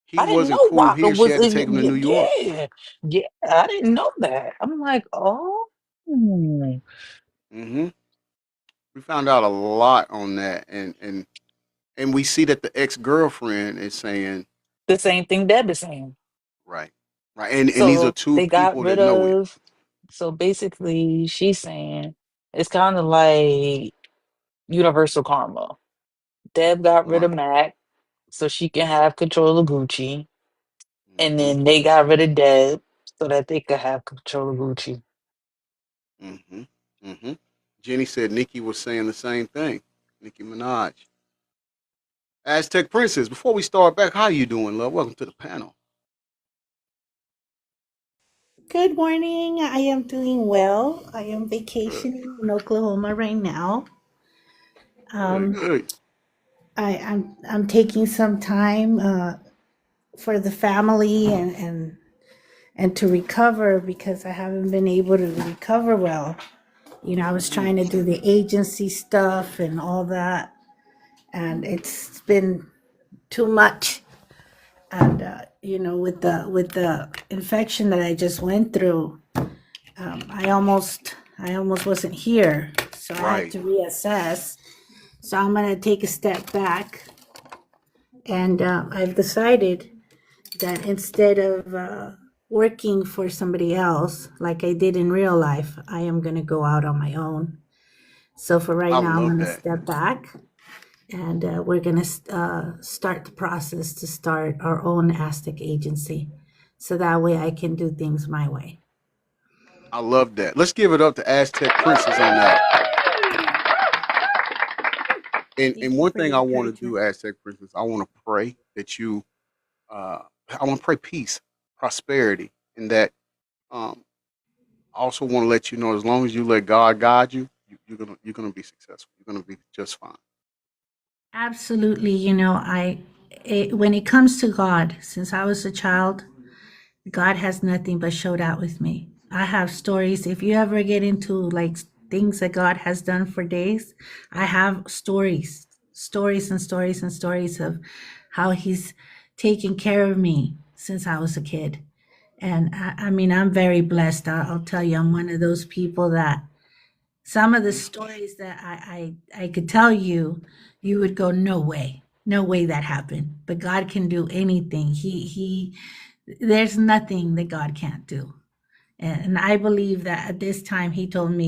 he I didn't wasn't know cool Waka here. She was had to in. take him to New York. Yeah, yeah. I didn't know that. I'm like, oh. Hmm. We found out a lot on that, and we see that the ex girlfriend is saying, The same thing Deb is saying. right, right, and these are So two they got people that rid know him. of. So basically, she's saying it's kind of like universal karma. Deb got rid Right. of Mac so she can have control of Gucci, and Hmm. then they got rid of Deb so that they could have control of Gucci. Hmm. Hmm. Jenny said Nicki was saying the same thing. Nicki Minaj. Aztec Princess, before we start back, how you doing, love? Welcome to the panel. Good morning. I am doing well. I am Good, vacationing in Oklahoma right now. good, Um, good. I'm taking some time for the family and to recover because I haven't been able to recover well. You know, I was Hmm. trying to do the agency stuff and all that, and it's been too much. And you know, with the infection that I just went through, I almost wasn't here, so I had Right. to reassess. So I'm gonna take a step back, and I've decided that instead of working for somebody else like I did in real life, I am gonna go out on my own. So for right I now, I'm love gonna that. step back, and we're gonna start the process to start our own Aztec agency, so that way I can do things my way. I love that. Let's give it up to Aztec Princess on that. And Thank you one for the thing I want to encouragement. do, Aztec Princess, I want to pray that you, I want to pray peace, prosperity, and that um, I also want to let you know as long as you let God guide you, you're gonna be successful. You're gonna be just fine. Absolutely. You know, when it comes to God, since I was a child, God has nothing but showed out with me. I have stories. If you ever get into like things that God has done for days, I have stories, stories and stories and stories of how He's taken care of me since I was a kid. And I mean, I'm very blessed. I'll tell you, I'm one of those people that some of the Hmm. stories that I could tell you, you would go, no way, no way that happened. But God can do anything. There's nothing that God can't do. And I believe that at this time He told me,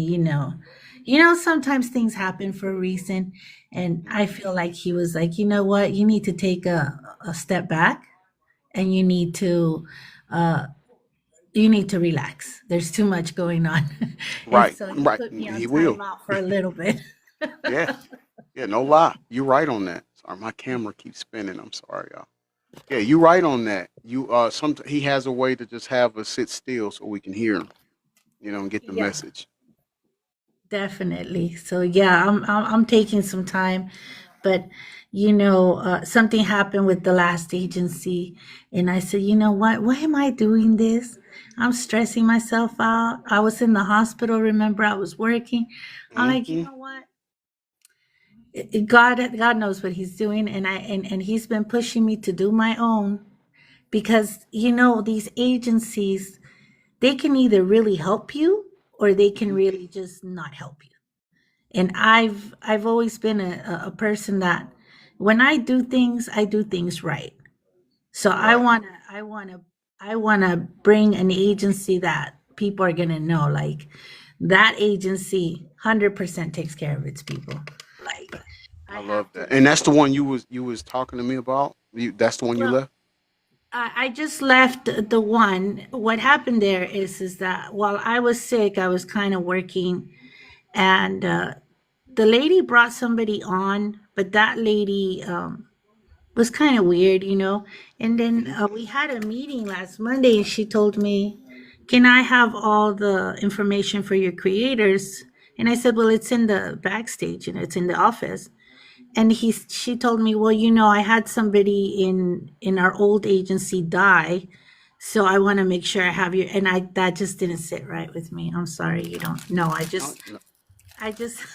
sometimes things happen for a reason. And I feel like He was like, you know what, you need to take a step back, and uh, you need to relax. There's too much going on. And Right, so He right. put me on He will. timeout for a little bit. Yeah, yeah. No lie. You're right on that. Sorry, my camera keeps spinning. I'm sorry, y'all. Yeah, you're right on that. Some he has a way to just have us sit still so we can hear him, and get the Yeah, message. definitely. So yeah, I'm taking some time, but something happened with the last agency, and I said, you know what? Why am I doing this? I'm stressing myself out. I was in the hospital. Remember, I was working. I'm like, you Hmm. know what? God knows what He's doing, and He's been pushing me to do my own because these agencies, they can either really help you or they can Hmm. really just not help you. And I've always been a person that when I do things right. So Right. I wanna bring an agency that people are gonna know, like that agency 100% takes care of its people. Like I I love have to. that. And that's the one you was talking to me about. That's the one you Well, left. I just left the one. What happened there is that while I was sick, I was kind of working, and the lady brought somebody on, but that lady was kind of weird, you know. And then we had a meeting last Monday, and she told me, "Can I have all the information for your creators?" And I said, "Well, it's in the backstage, and it's in the office." And she told me, "Well, you know, I had somebody in our old agency die, so I want to make sure I have your." And I that just didn't sit right with me. I'm sorry, you don't know. No, I just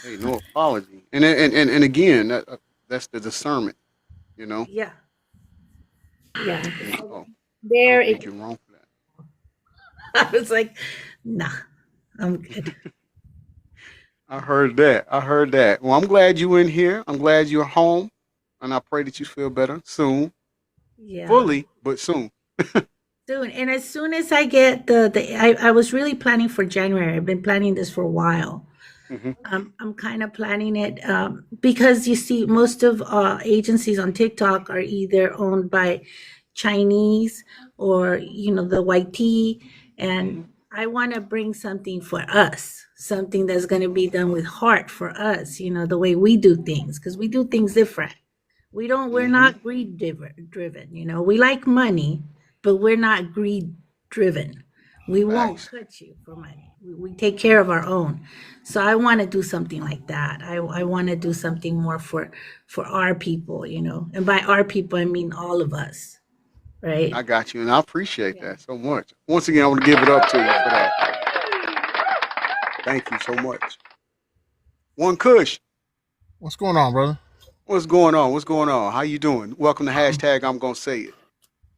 hey, no apology. And again, that's the discernment, you know. yeah, yeah. And I There don't it think you're wrong for that. I was like, nah, I'm good. I heard that. I heard that. Well, I'm glad you in here. I'm glad you're home, and I pray that you feel better soon, Yeah. fully, but soon. Soon. And as soon as I get I was really planning for January. I've been planning this for a while. Hmm. I'm kind of planning it because you see, most of agencies on TikTok are either owned by Chinese or, you know, the white tea. And I want to bring something for us, something that's going to be done with heart for us, you know, the way we do things, because we do things different. We're not greed driven, you know. We like money, but we're not greed driven. We won't Facts. cut you for money. We take care of our own. So I want to do something like that. I want to do something more for our people, you know. And by our people, I mean all of us, right? I got you, and I appreciate that so much. Once again, I want to give it up to you for that. Thank you so much. One Kush, What's going on, brother? what's going on? What's going on? How you doing? Welcome to hashtag I'm gonna say it.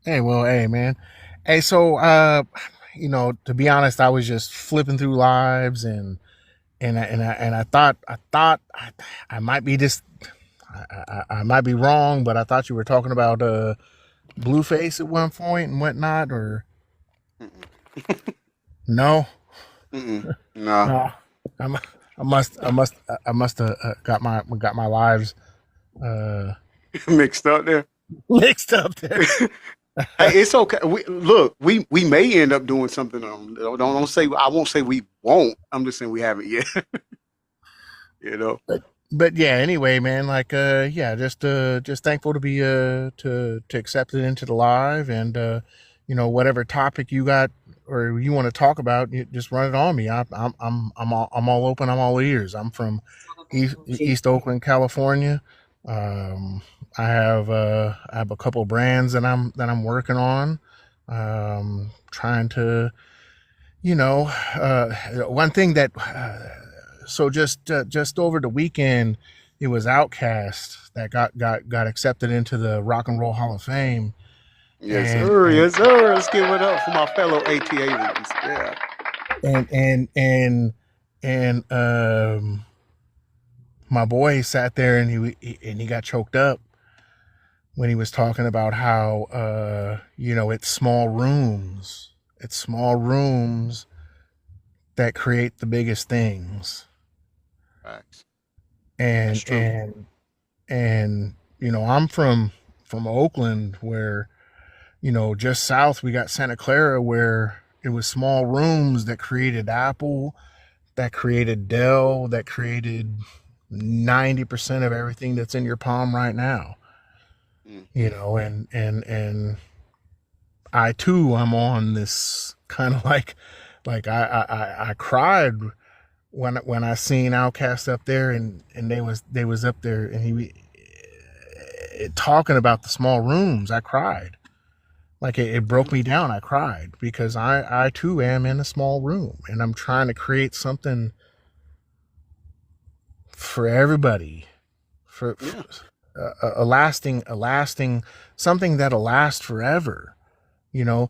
Hey, well, hey, man. Hey, so, to be honest, I was just flipping through lives, and I thought I might be just, I might be wrong, but I thought you were talking about Blueface at one point and whatnot, or no? Nah. No. I'm, I must have got my lives Mixed up there. mixed up there. Hey, it's okay. We may end up doing something. Don't say. I won't say we won't. I'm just saying we haven't yet. You know. But yeah, anyway, man, like yeah, just thankful to be to accept it into the live, and whatever topic you got or you want to talk about, you just run it on me. I'm all open. I'm all ears. I'm from East Oakland, California. I have a couple brands that I'm working on, trying to, one thing that so just over the weekend, it was Outkast that got accepted into the Rock and Roll Hall of Fame. Yes, and sir. and Yes, sir. Let's give it up for my fellow ATA leaders. Yeah. and my boy sat there, and he got choked up when he was talking about how it's small rooms that create the biggest things. Facts. That's and true. and I'm from Oakland, where just south we got Santa Clara, where it was small rooms that created Apple, that created Dell, that created 90% of everything that's in your palm right now. And I too, I'm on this kind of like I cried when I seen Outcast up there, and they was up there, and he talking about the small rooms. I cried. Like it broke me down. I cried because I too am in a small room, and I'm trying to create something for everybody, for Yeah. a lasting something that'll last forever. You know,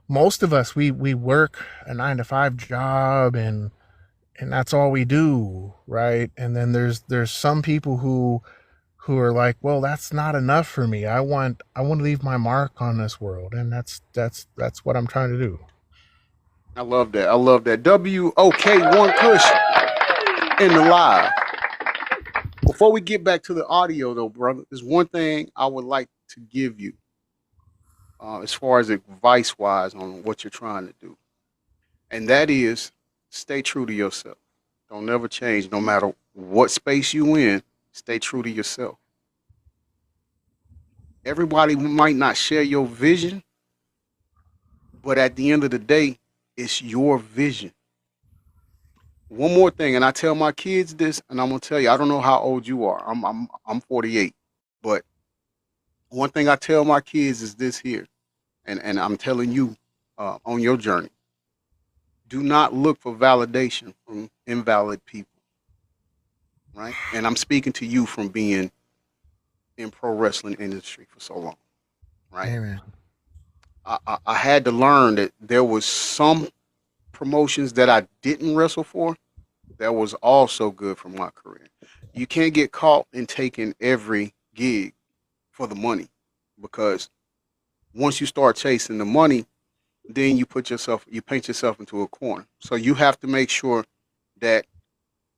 most of us, we work a 9 to 5 job, and that's all we do, right? And then there's some people who are like, well, that's not enough for me. I want to leave my mark on this world, and that's what I'm trying to do. I love that. I love that. WOK1 Kush in the live. Before we get back to the audio, though, brother, there's one thing I would like to give you, as far as advice wise on what you're trying to do, and that is stay true to yourself. Don't never change, no matter what space you in. Stay true to yourself. Everybody might not share your vision, but at the end of the day, it's your vision. One more thing, and I tell my kids this, and I'm gonna tell you, I don't know how old you are. I'm 48, but one thing I tell my kids is this here, and I'm telling you on your journey: do not look for validation from invalid people, right? And I'm speaking to you from being in pro wrestling industry for so long, right? Amen. I had to learn that there was some promotions that I didn't wrestle for that was also good for my career. You can't get caught in taking every gig for the money, because once you start chasing the money, then you paint yourself into a corner. So you have to make sure that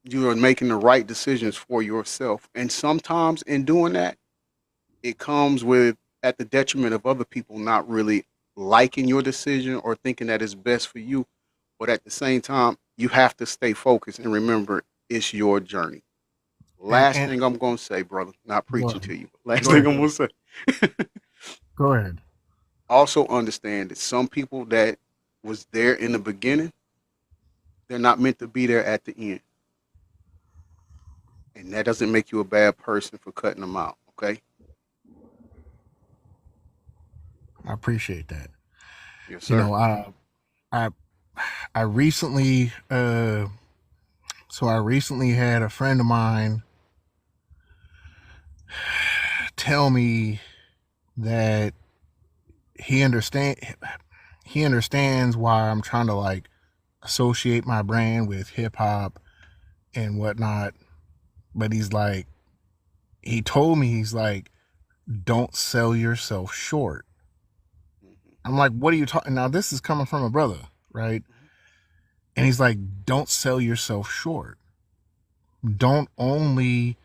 you are making the right decisions for yourself. And sometimes in doing that, it comes with at the detriment of other people not really liking your decision or thinking that it's best for you. But at the same time, you have to stay focused and remember it's your journey. Last And thing I'm gonna say, brother, not go preaching ahead. to you. Last Go thing ahead. I'm gonna say. Go ahead. Also understand that some people that was there in the beginning, they're not meant to be there at the end. And that doesn't make you a bad person for cutting them out. Okay? I appreciate that. Yes, You sir. know, I I recently I recently had a friend of mine tell me that he understand he understands why I'm trying to like associate my brand with hip hop and whatnot. But he told me, he's like, don't sell yourself short. I'm like, what are you talking? Now, this is coming from a brother, right? And he's like, don't sell yourself short. Don't only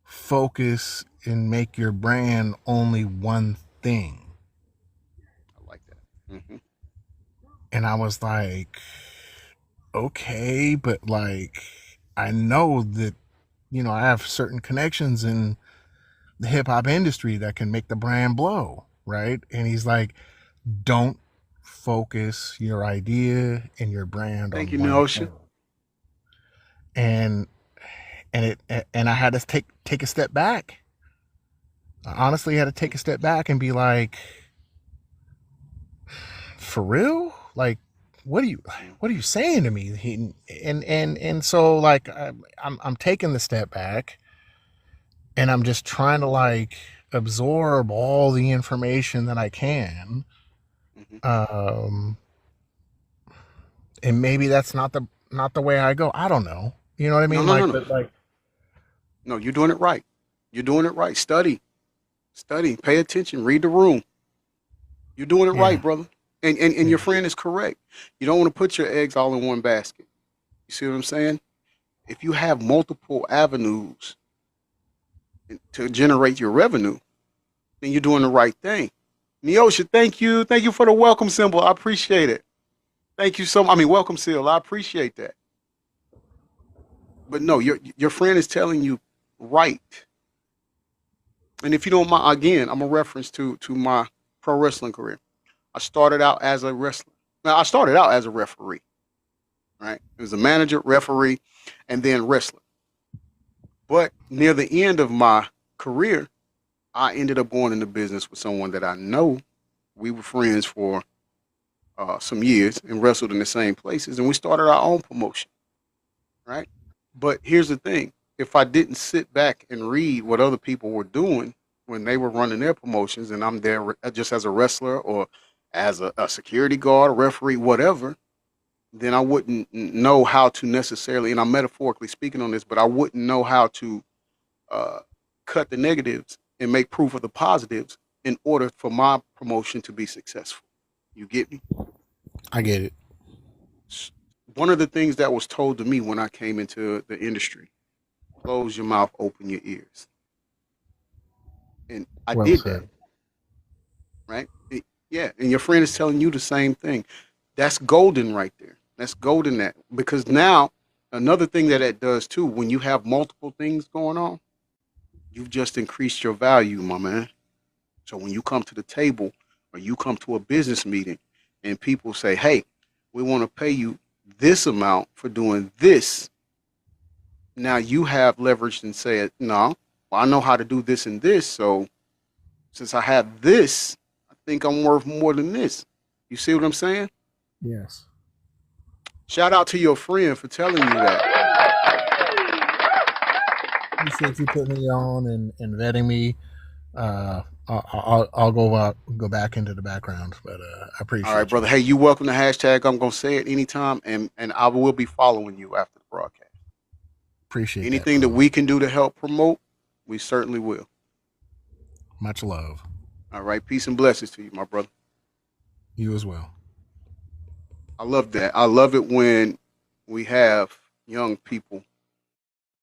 focus and make your brand only one thing. I like that. And I was like, okay, but like, I know that, I have certain connections in the hip hop industry that can make the brand blow, right? And he's like, don't focus your idea and your brand Thank on you, one Neosha. thing. And I had to take a step back. I honestly had to take a step back and be like, for real? Like, what are you saying to me? And so like I'm taking the step back, and I'm just trying to like absorb all the information that I can. Um, and maybe that's not the way I go. I don't know. You know what I No, mean? no, no, Like, no. but like, No, you're doing it right. You're doing it right. Study, pay attention, read the room. You're doing it right, yeah, brother. And your friend is correct. You don't want to put your eggs all in one basket. You see what I'm saying? If you have multiple avenues to generate your revenue, then you're doing the right thing. Neosha, thank you. Thank you for the welcome symbol. I appreciate it. Thank you so much. I mean, welcome seal. I appreciate that. But no, your friend is telling you right. And if you don't mind, again, I'm a reference to my pro wrestling career. I started out as a wrestler. Now, I started out as a referee, right? It was a manager, referee, and then wrestler. But near the end of my career, I ended up going into business with someone that I know. We were friends for some years and wrestled in the same places, and we started our own promotion, right? But here's the thing: if I didn't sit back and read what other people were doing when they were running their promotions, and I'm there just as a wrestler or as a security guard, a referee, whatever, then I wouldn't know how to necessarily, and I'm metaphorically speaking on this, but I wouldn't know how to uh, cut the negatives and make proof of the positives in order for my promotion to be successful. You get me? I get it. One of the things that was told to me when I came into the industry: close your mouth, open your ears. And I Well did that, said. right? Yeah, and your friend is telling you the same thing. That's golden right there. That's golden, that because now another thing that it does too, when you have multiple things going on, you've just increased your value, my man. So when you come to the table or you come to a business meeting and people say, hey, we want to pay you this amount for doing this, now you have leveraged and said, no, well, I know how to do this and this. So since I have this, I think I'm worth more than this. You see what I'm saying? Yes. Shout out to your friend for telling you that. Appreciate you putting me on and vetting me. I'll go back into the background, but I All appreciate right, you. brother. Hey, you welcome the hashtag. I'm gonna say it anytime, and I will be following you after the broadcast. Appreciate that, Anything that brother. we can do to help promote, we certainly will. Much love. All right, peace and blessings to you, my brother. You as well. I love that. I love it when we have young people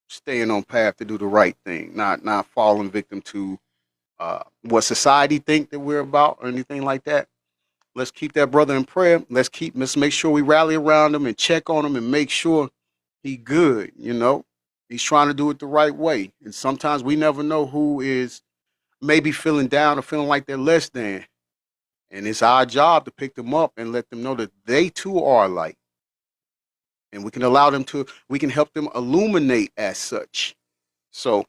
staying on path to do the right thing, not falling victim to what society think that we're about or anything like that. Let's keep that brother in prayer. Let's make sure we rally around him and check on him and make sure he good. You know, he's trying to do it the right way, and sometimes we never know who is maybe feeling down or feeling like they're less than, and it's our job to pick them up and let them know that they too are light, and we can help them illuminate as such. So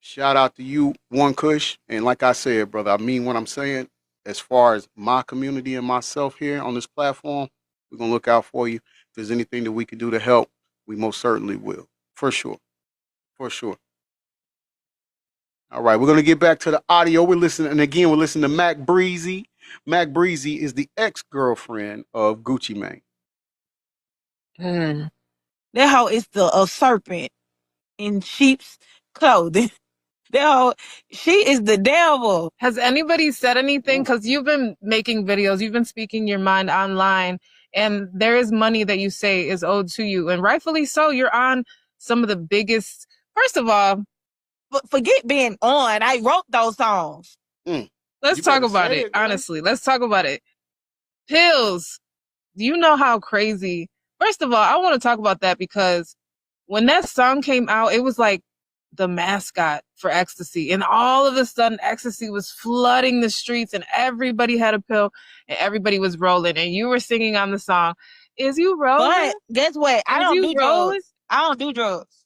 shout out to you, One Kush. And like I said, brother, I mean what I'm saying. As far as my community and myself here on this platform, we're going to look out for you. If there's anything that we can do to help, we most certainly will. For sure. For sure. All right, we're going to get back to the audio. We're listening to Mac Breezy. Mac Breezy is the ex-girlfriend of Gucci Mane. That hoe is a serpent in sheep's clothing. That hoe, she is the devil. Has anybody said anything? Because you've been making videos, you've been speaking your mind online, and there is money that you say is owed to you, and rightfully so. You're on some of the biggest. First of all, Forget being on. I wrote those songs. let's You talk better about say it. it, girl. Honestly, let's talk about it. Pills. Do you know how crazy? First of all, I want to talk about that because when that song came out, it was like the mascot for ecstasy. And all of a sudden, ecstasy was flooding the streets and everybody had a pill and everybody was rolling. And you were singing on the song, Is You Rolling? But guess what? I Is don't you do rolling? drugs. I don't do drugs.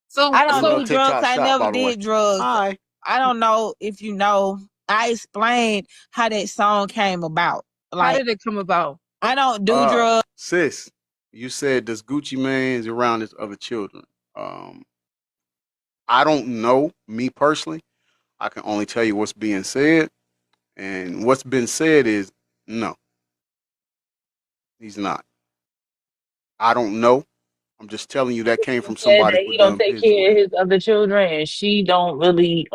So, I don't We so love do drugs. TikTok I shop, never by the way. did drugs. Hi. I don't know if you know. I explained how that song came about. how Like, did it come about? I don't do drugs. Sis, you said does Gucci Mane is around his other children. Um, I don't know, me personally. I can only tell you what's being said. And what's been said is no, he's not. I don't know. I'm just telling you that came from Said somebody that who he don't done take business care with of him. his other children, and she don't really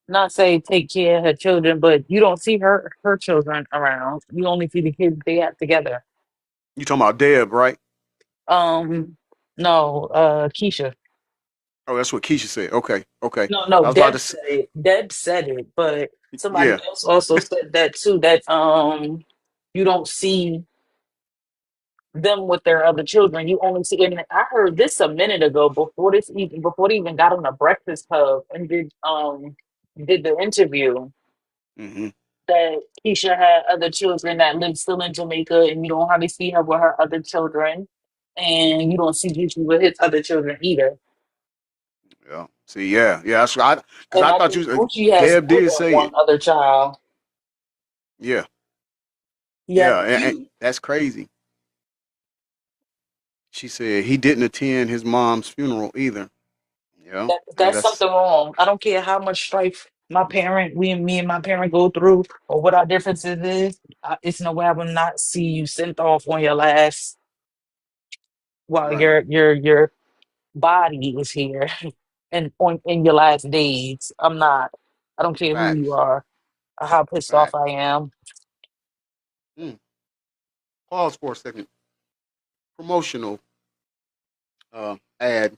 not say take care of her children, but you don't see her children around. You only see the kids they have together. You talking about Deb, right? Um, no, Keisha. Oh, that's what Keisha said. Okay, okay. No, I was about Deb to say, said it. Deb said it, but somebody yeah. else also said that too. That you don't see them with their other children. You only see. And I heard this a minute ago before they even got on the Breakfast Club and did the interview. Hmm. That Keisha had other children that live still in Jamaica, and you don't hardly see her with her other children, and you don't see Gucci with his other children either. Yeah. See, yeah, yeah. That's right. Because And I I thought think you, Gucci has Deb more did than say one it. other child. Yeah, He has yeah. a And few. that's crazy. She said he didn't attend his mom's funeral either. Yeah, That's that's something wrong. I don't care how much strife me and my parent go through, or what our differences is. It's no way I will not see you sent off on your last while right. your body is here, and on in your last days. I'm not. I don't care who you Facts, are or how pissed off facts. I am. Mm. Pause for a second. Promotional ad.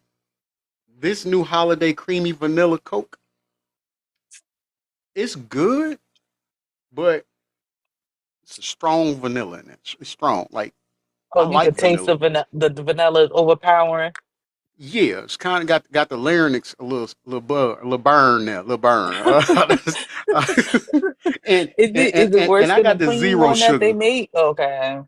This new holiday creamy vanilla Coke, it's good, but it's a strong vanilla in it. It's strong. Like Oh, I you like could taste vanilla. the vanilla overpowering. Yeah, it's kind of got the larynx a little burn there, a little burn. and, Is it worse and I than the got the cream zero one that they sugar. make? Okay.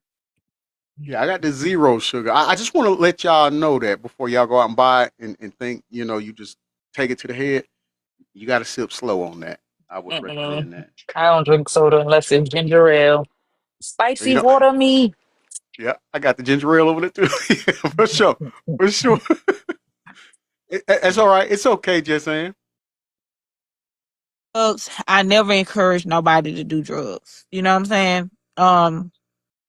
Yeah, I got the zero sugar. I just want to let y'all know that before y'all go out and buy it and think, you just take it to the head. You got to sip slow on that. I would Mm-mm. recommend that. I don't drink soda unless it's ginger ale. You Spicy know, water me. yeah, I got the ginger ale over there too. Yeah, for sure, for sure. It's all right. It's okay, just saying. Drugs, I never encourage nobody to do drugs. You know what I'm saying?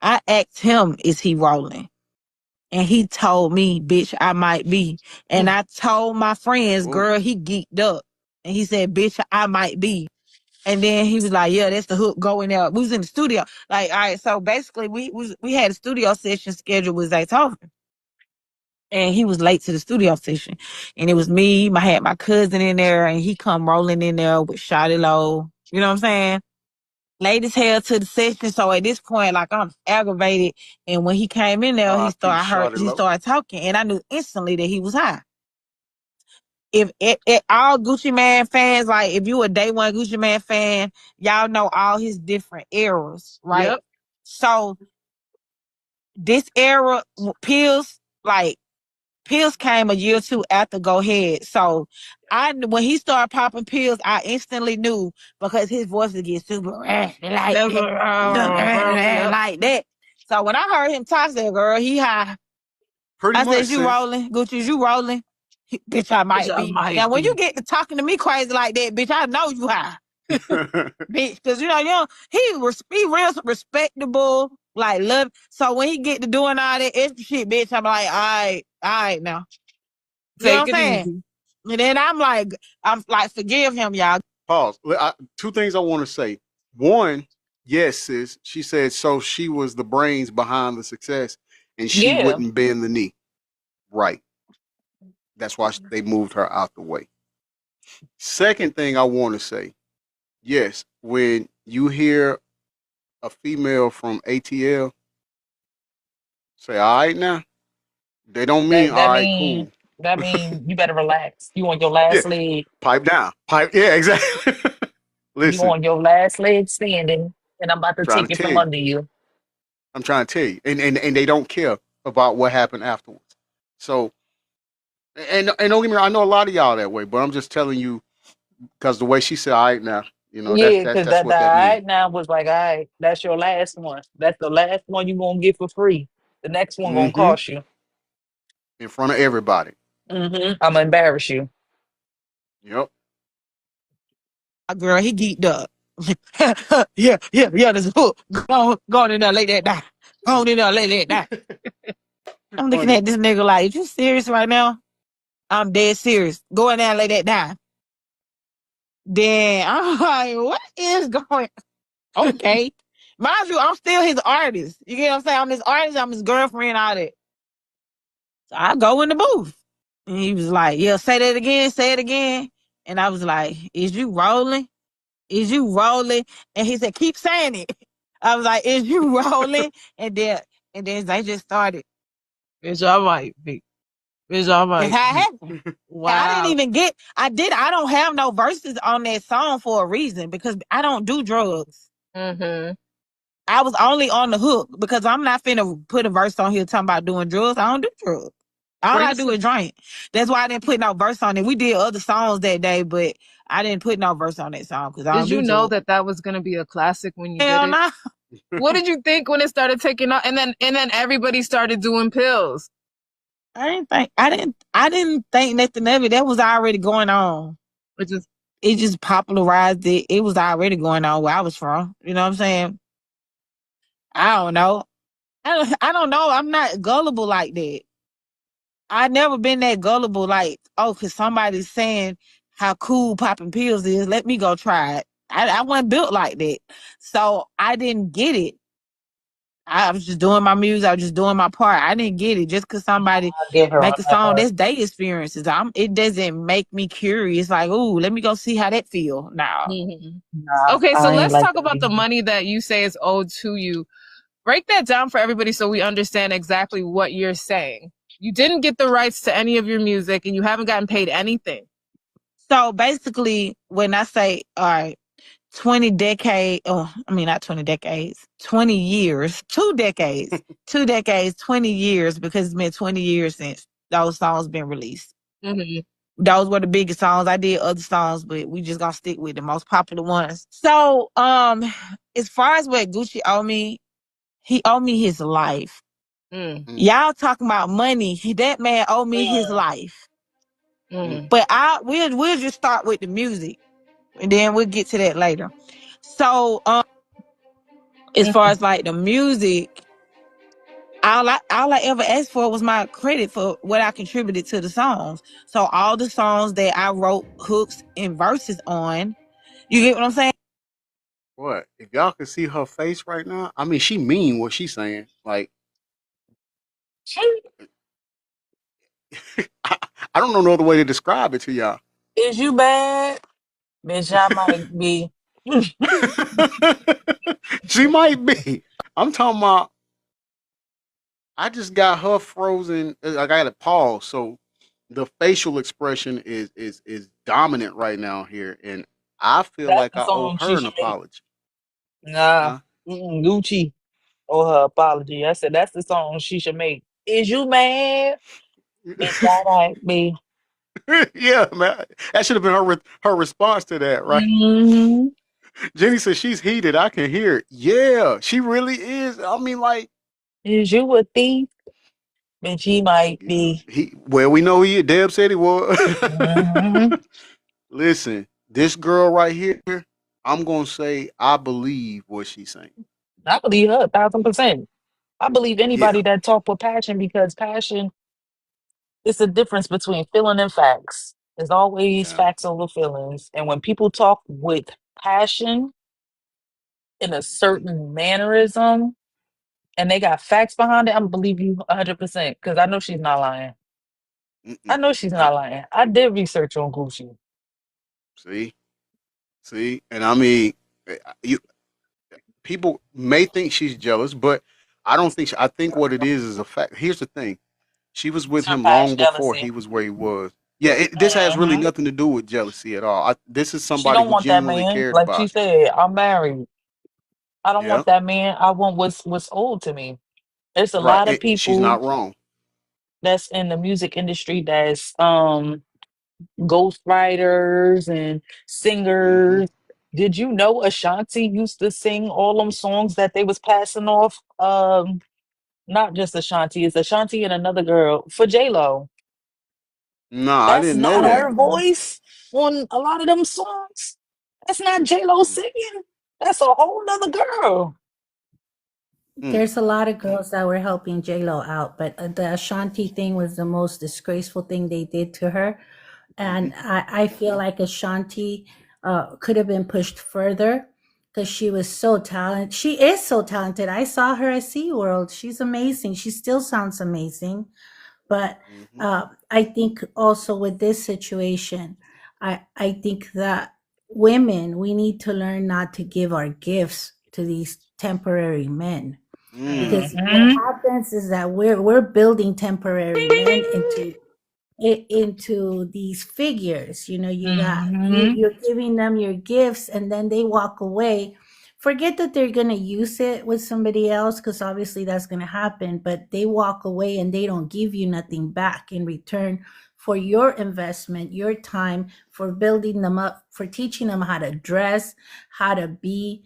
I asked him, is he rolling? And he told me, bitch, I might be. And I told my friends, Whoa. girl, he geeked up. And he said, bitch, I might be. And then he was like, yeah, that's the hook going out. We was in the studio. Like, all right, so basically we had a studio session scheduled with Zaytoven. And he was late to the studio session. And it was me, I had my cousin in there, and he come rolling in there with Shotty Low. You know what I'm saying? Late as hell to the session. So at this point, like, I'm aggravated. And when he came in there, R.I.P. I heard Shawty he Low. started talking, and I knew instantly that he was high. If all Gucci Man fans, like if you a day one Gucci Man fan, y'all know all his different eras, right? Yep. So this era, pills came a year or two after Go Ahead. So when he started popping pills, I instantly knew because his voice would get super raspy, like Yep. like that. So when I heard him talk, I said, girl, he high. Pretty I said, much, is you sis. rolling? Gucci, is you rolling? Bitch, I Bitch, might I be. might Now, when you be. get to talking to me crazy like that, bitch, I know you high. Bitch, because, he real respectable, like, love. So when he get to doing all that extra shit, bitch, I'm like, all right now. You know Take what I'm it saying? easy. And then I'm like, forgive him, y'all. Pause. Two things I want to say. One, yes, sis. She said so. She was the brains behind the success, and she Yeah. wouldn't bend the knee. Right. That's why they moved her out the way. Second thing I want to say, yes, when you hear a female from ATL say, all right now, they don't mean That all that right, mean cool. that mean you better relax. You on your Yeah, last leg. pipe down. Pipe, yeah, exactly. You Listen, on your last leg standing, and I'm about I'm to trying take to it tell from you. under you. I'm trying to tell you. And they don't care about what happened afterwards. So, and don't get me wrong, I know a lot of y'all that way, but I'm just telling you because the way she said, all right now, Yeah, because that's the what all that means. right now was like, all right, that's your last one. That's the last one you gonna get for free. The next one gonna Mm-hmm. cost you. In front of everybody. I'm gonna embarrass you. Yep. Girl, he geeked up. yeah, there's a hook. Go on in there, lay that down. Go on in there, lay that down. I'm looking Funny. at this nigga like, is you serious right now? I'm dead serious. Go in there and lay that down. Then I'm like, what is going on? Okay. Mind you, I'm still his artist. You get what I'm saying? I'm his artist, I'm his girlfriend, all that. So I go in the booth. And he was like, yeah, say that again, say it again. And I was like, is you rolling? Is you rolling? And he said, keep saying it. I was like, is you rolling? And then they just started. Bitch, I might be. Bitch, I That's might how it be. happened. And I didn't Wow. even I don't have no verses on that song for a reason because I don't do drugs. Mm-hmm. I was only on the hook because I'm not finna put a verse on here talking about doing drugs. I don't do drugs. All I do is drink. That's why I didn't put no verse on it. We did other songs that day, but I didn't put no verse on that song because I Did don't do you know drugs. that was gonna be a classic when you did Hell it? no. What did you think when it started taking off? And then everybody started doing pills. I didn't think nothing of it. That was already going on. It just popularized it. It was already going on where I was from. You know what I'm saying? I don't know. I don't know. I'm not gullible like that. I never been that gullible. Like, oh, cause somebody's saying how cool popping pills is. Let me go try it. I wasn't built like that, so I didn't get it. I was just doing my music. I was just doing my part. I didn't get it just because somebody I'll give her on make a that song. part. That's their experiences. It doesn't make me curious. Like, ooh, let me go see how that feel. Now, Mm-hmm. Nah, Okay, so I ain't let's like talk that about the either. money that you say is owed to you. Break that down for everybody so we understand exactly what you're saying. You didn't get the rights to any of your music and you haven't gotten paid anything. So basically, when I say, all right, 20 decades, oh, I mean, not 20 decades, 20 years, 2 decades, 2 decades, 20 years, because it's been 20 years since those songs been released. Mm-hmm. Those were the biggest songs. I did other songs, but we just gonna stick with the most popular ones. So, as far as what Gucci owed me, he owed me his life. Y'all talking about money. That man owed me his life. But we'll just start with the music, and then we'll get to that later. So, as far as like the music, all I ever asked for was my credit for what I contributed to the songs. So all the songs that I wrote hooks and verses on, you get what I'm saying? What? If y'all could see her face right now, I mean, she mean what she's saying. Like, I don't know no other way to describe it to y'all. Is you bad? Bitch, I might be. She might be. I'm talking about. I just got her frozen. I got to pause. So the facial expression is dominant right now here, and I feel That's like the I owe song she her an should make. apology. Nah, Huh? Gucci or her apology. I said that's the song she should make. Is you mad? Bitch, I might be. Yeah, man. That should have been her response to that, right? Mm-hmm. Jenny says she's heated. I can hear it. Yeah, she really is. I mean, like, Is you a thief? Bitch, he might yeah, be. we know he. Deb said he was. Mm-hmm. Listen, this girl right here, I'm gonna say I believe what she's saying. I believe her 1,000%. I believe Yeah, anybody that talk with passion because passion is the difference between feeling and facts. There's always yeah. facts over feelings. And when people talk with passion in a certain mannerism and they got facts behind it, I'm gonna believe you 100% because I know she's not lying. I Mm-mm. know she's not I lying. I did research on Gucci. see, see, and I mean, you people may think she's jealous, but I don't think. I think what it is a fact. Here's the thing: she was with him long Surpassed before jealousy. he was where he was. Yeah, this has really Hmm. nothing to do with jealousy at all. This is She somebody don't who want that genuinely man. cared Like she about him. said, I'm married. I don't Yeah, want that man. I want what's owed to me. There's a right. lot of She's people not wrong. that's in the music industry that's ghostwriters and Hmm. singers. Did you know Ashanti used to sing all them songs that they was passing off? Not just Ashanti, it's Ashanti and another girl for J Lo. No, I That's didn't know not that. her voice on a lot of them songs. That's not J Lo Mm, singing. That's a whole nother girl. mm, There's a lot of mm, girls that were helping J-Lo out, but the Ashanti thing was the most disgraceful thing they did to her. hmm. And I feel like Ashanti could have been pushed further because she was so talented. She is so talented. I saw her at SeaWorld. She's amazing. She still sounds amazing. But Hmm. I think also with this situation, I think that women, we need to learn not to give our gifts to these temporary men, Mm. because what Hmm. happens is that we're building temporary men into these figures. You know, Hmm. you're giving them your gifts and then they walk away. Forget that they're going to use it with somebody else, because obviously that's going to happen, but they walk away and they don't give you nothing back in return for your investment, your time, for building them up, for teaching them how to dress, how to be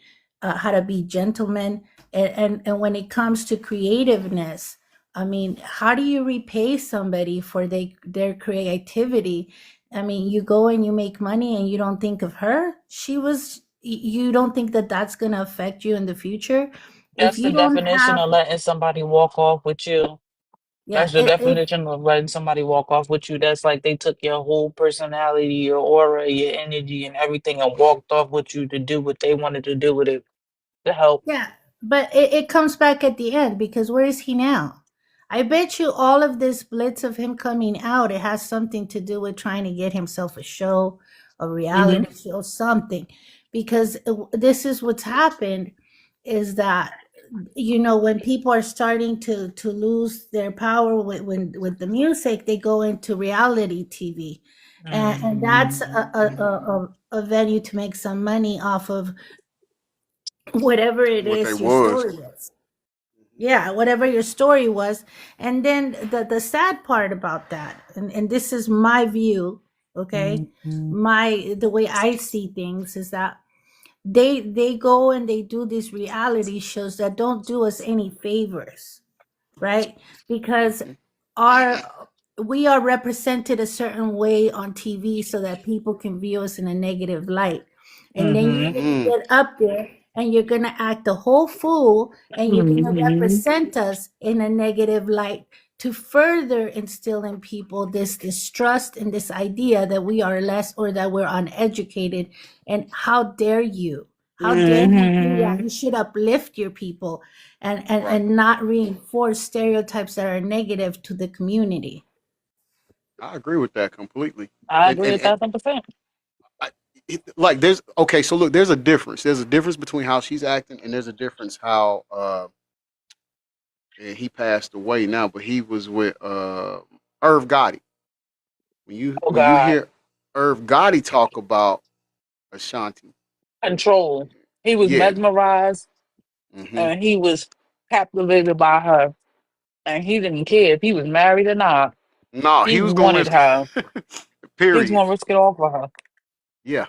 gentlemen. And when it comes to creativeness, I mean, how do you repay somebody for their creativity? I mean, you go and you make money and you don't think of her. You don't think that that's going to affect you in the future. If That's the you don't definition have, of letting somebody walk off with you. yeah, That's the definition of letting somebody walk off with you. That's like they took your whole personality, your aura, your energy, and everything and walked off with you to do what they wanted to do with it to help. yeah, but it comes back at the end, because where is he now? I bet you all of this blitz of him coming out, it has something to do with trying to get himself a show, a Hmm. reality show, something. Because this is what's happened, is that you know, when people are starting to lose their power with the music, they go into reality TV, and that's a venue to make some money off of whatever it What they is your was. story is. Yeah, whatever your story was. And then the sad part about that, and this is my view, okay, my the way I see things is that they go and they do these reality shows that don't do us any favors, right? Because our we are represented a certain way on TV so that people can view us in a negative light. And then you're gonna get up there and you're gonna act a whole fool and you're gonna represent us in a negative light to further instill in people this distrust and this idea that we are less or that we're uneducated. And how dare you? How dare you do that? You should uplift your people and not reinforce stereotypes that are negative to the community. I agree with that completely. I And agree and, with and that 100%. like there's okay, so look, there's a difference. There's a difference between how she's acting and there's a difference how and he passed away now, but he was with Irv Gotti. Oh When you God, hear Irv Gotti talk about Ashanti, control. He was yeah, mesmerized hmm and he was captivated by her, and he didn't care if he was married or not. no, He he was gonna wanted risk her. it. He was Period. gonna risk it all for her. Yeah,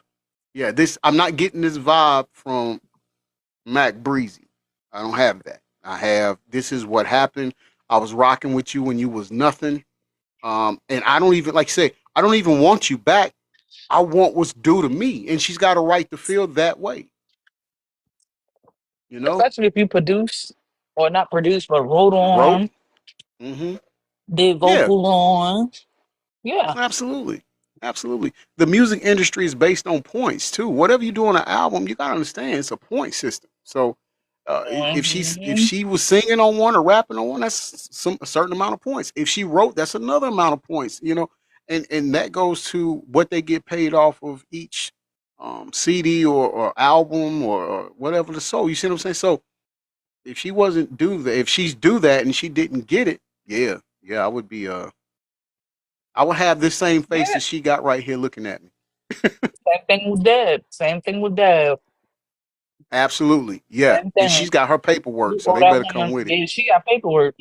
yeah. This I'm not getting this vibe from Mac Breezy. I don't have that. I have this is what happened. I was rocking with you when you was nothing. And I don't even like say I don't even want you back. I want what's due to me, and she's got a right to feel that way. You know, Especially if you produce or not produce, but wrote wrote. on, hmm did Yeah, vocal on. Yeah. absolutely, absolutely. The music industry is based on points too. Whatever you do on an album, you gotta understand it's a point system. So, if hmm she was singing on one or rapping on one, that's a certain amount of points. If she wrote, that's another amount of points. You know, and that goes to what they get paid off of each CD or album or whatever the soul. You see what I'm saying? So if she wasn't do that, if she's do that and she didn't get it, yeah, yeah, I would be I would have this same face Yeah. that she got right here looking at me. Same thing with Deb. Same thing with Deb. Absolutely. Yeah. Same And thing. she's got her paperwork, You so owe they that better come woman. with it. Yeah, she got paperwork.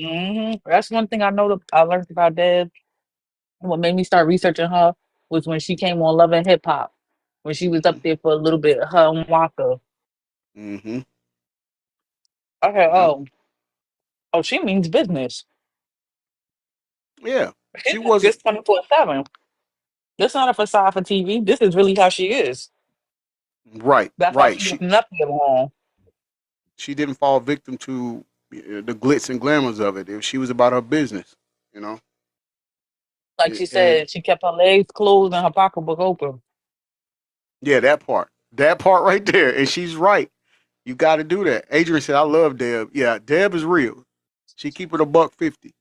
That's one thing I know that I learned about Deb. What made me start researching her was when she came on Love and Hip Hop. When she was up there for a little bit, her and Waka. Mm-hmm. Okay, Yep. oh, she means business. Yeah. She's She like wasn't this 24/7. This not a facade for TV. This is really how she is. right, That's why right. she wasn't up there long. She didn't fall victim to the glitz and glamours of it. She was about her business, you know. Like she And said, she kept her legs closed and her pocketbook open. yeah, that part right there. And she's right. You got to do that. Adrian said, "I love Deb." Yeah, Deb is real. She keep it a buck 50.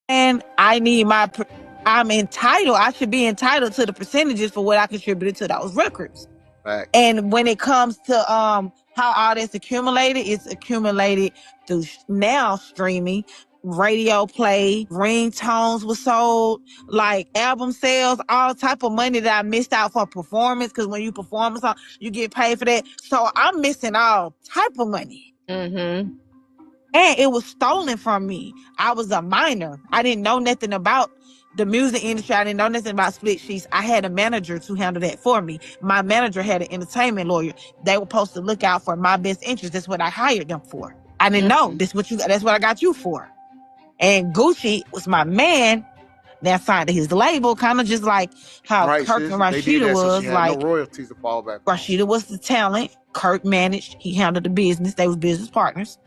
And I'm entitled. I should be entitled to the percentages for what I contributed to those records. Facts. And when it comes to how all this accumulated, it's accumulated through now streaming, radio play, ringtones were sold, like album sales, all type of money that I missed out for performance. Because when you perform a song, you get paid for that. So I'm missing all type of money. And it was stolen from me. I was a minor. I didn't know nothing about the music industry. I didn't know nothing about split sheets. I had a manager to handle that for me. My manager had an entertainment lawyer. They were supposed to look out for my best interest. That's what I hired them for. I didn't know. That's what I got you for. And Gucci was my man that signed to his label, kind of just like how Right, Kirk sis. and They did Rashida that so she was. had no Like royalties to fall back on. Rashida was the talent. Kirk managed. He handled the business. They was business partners.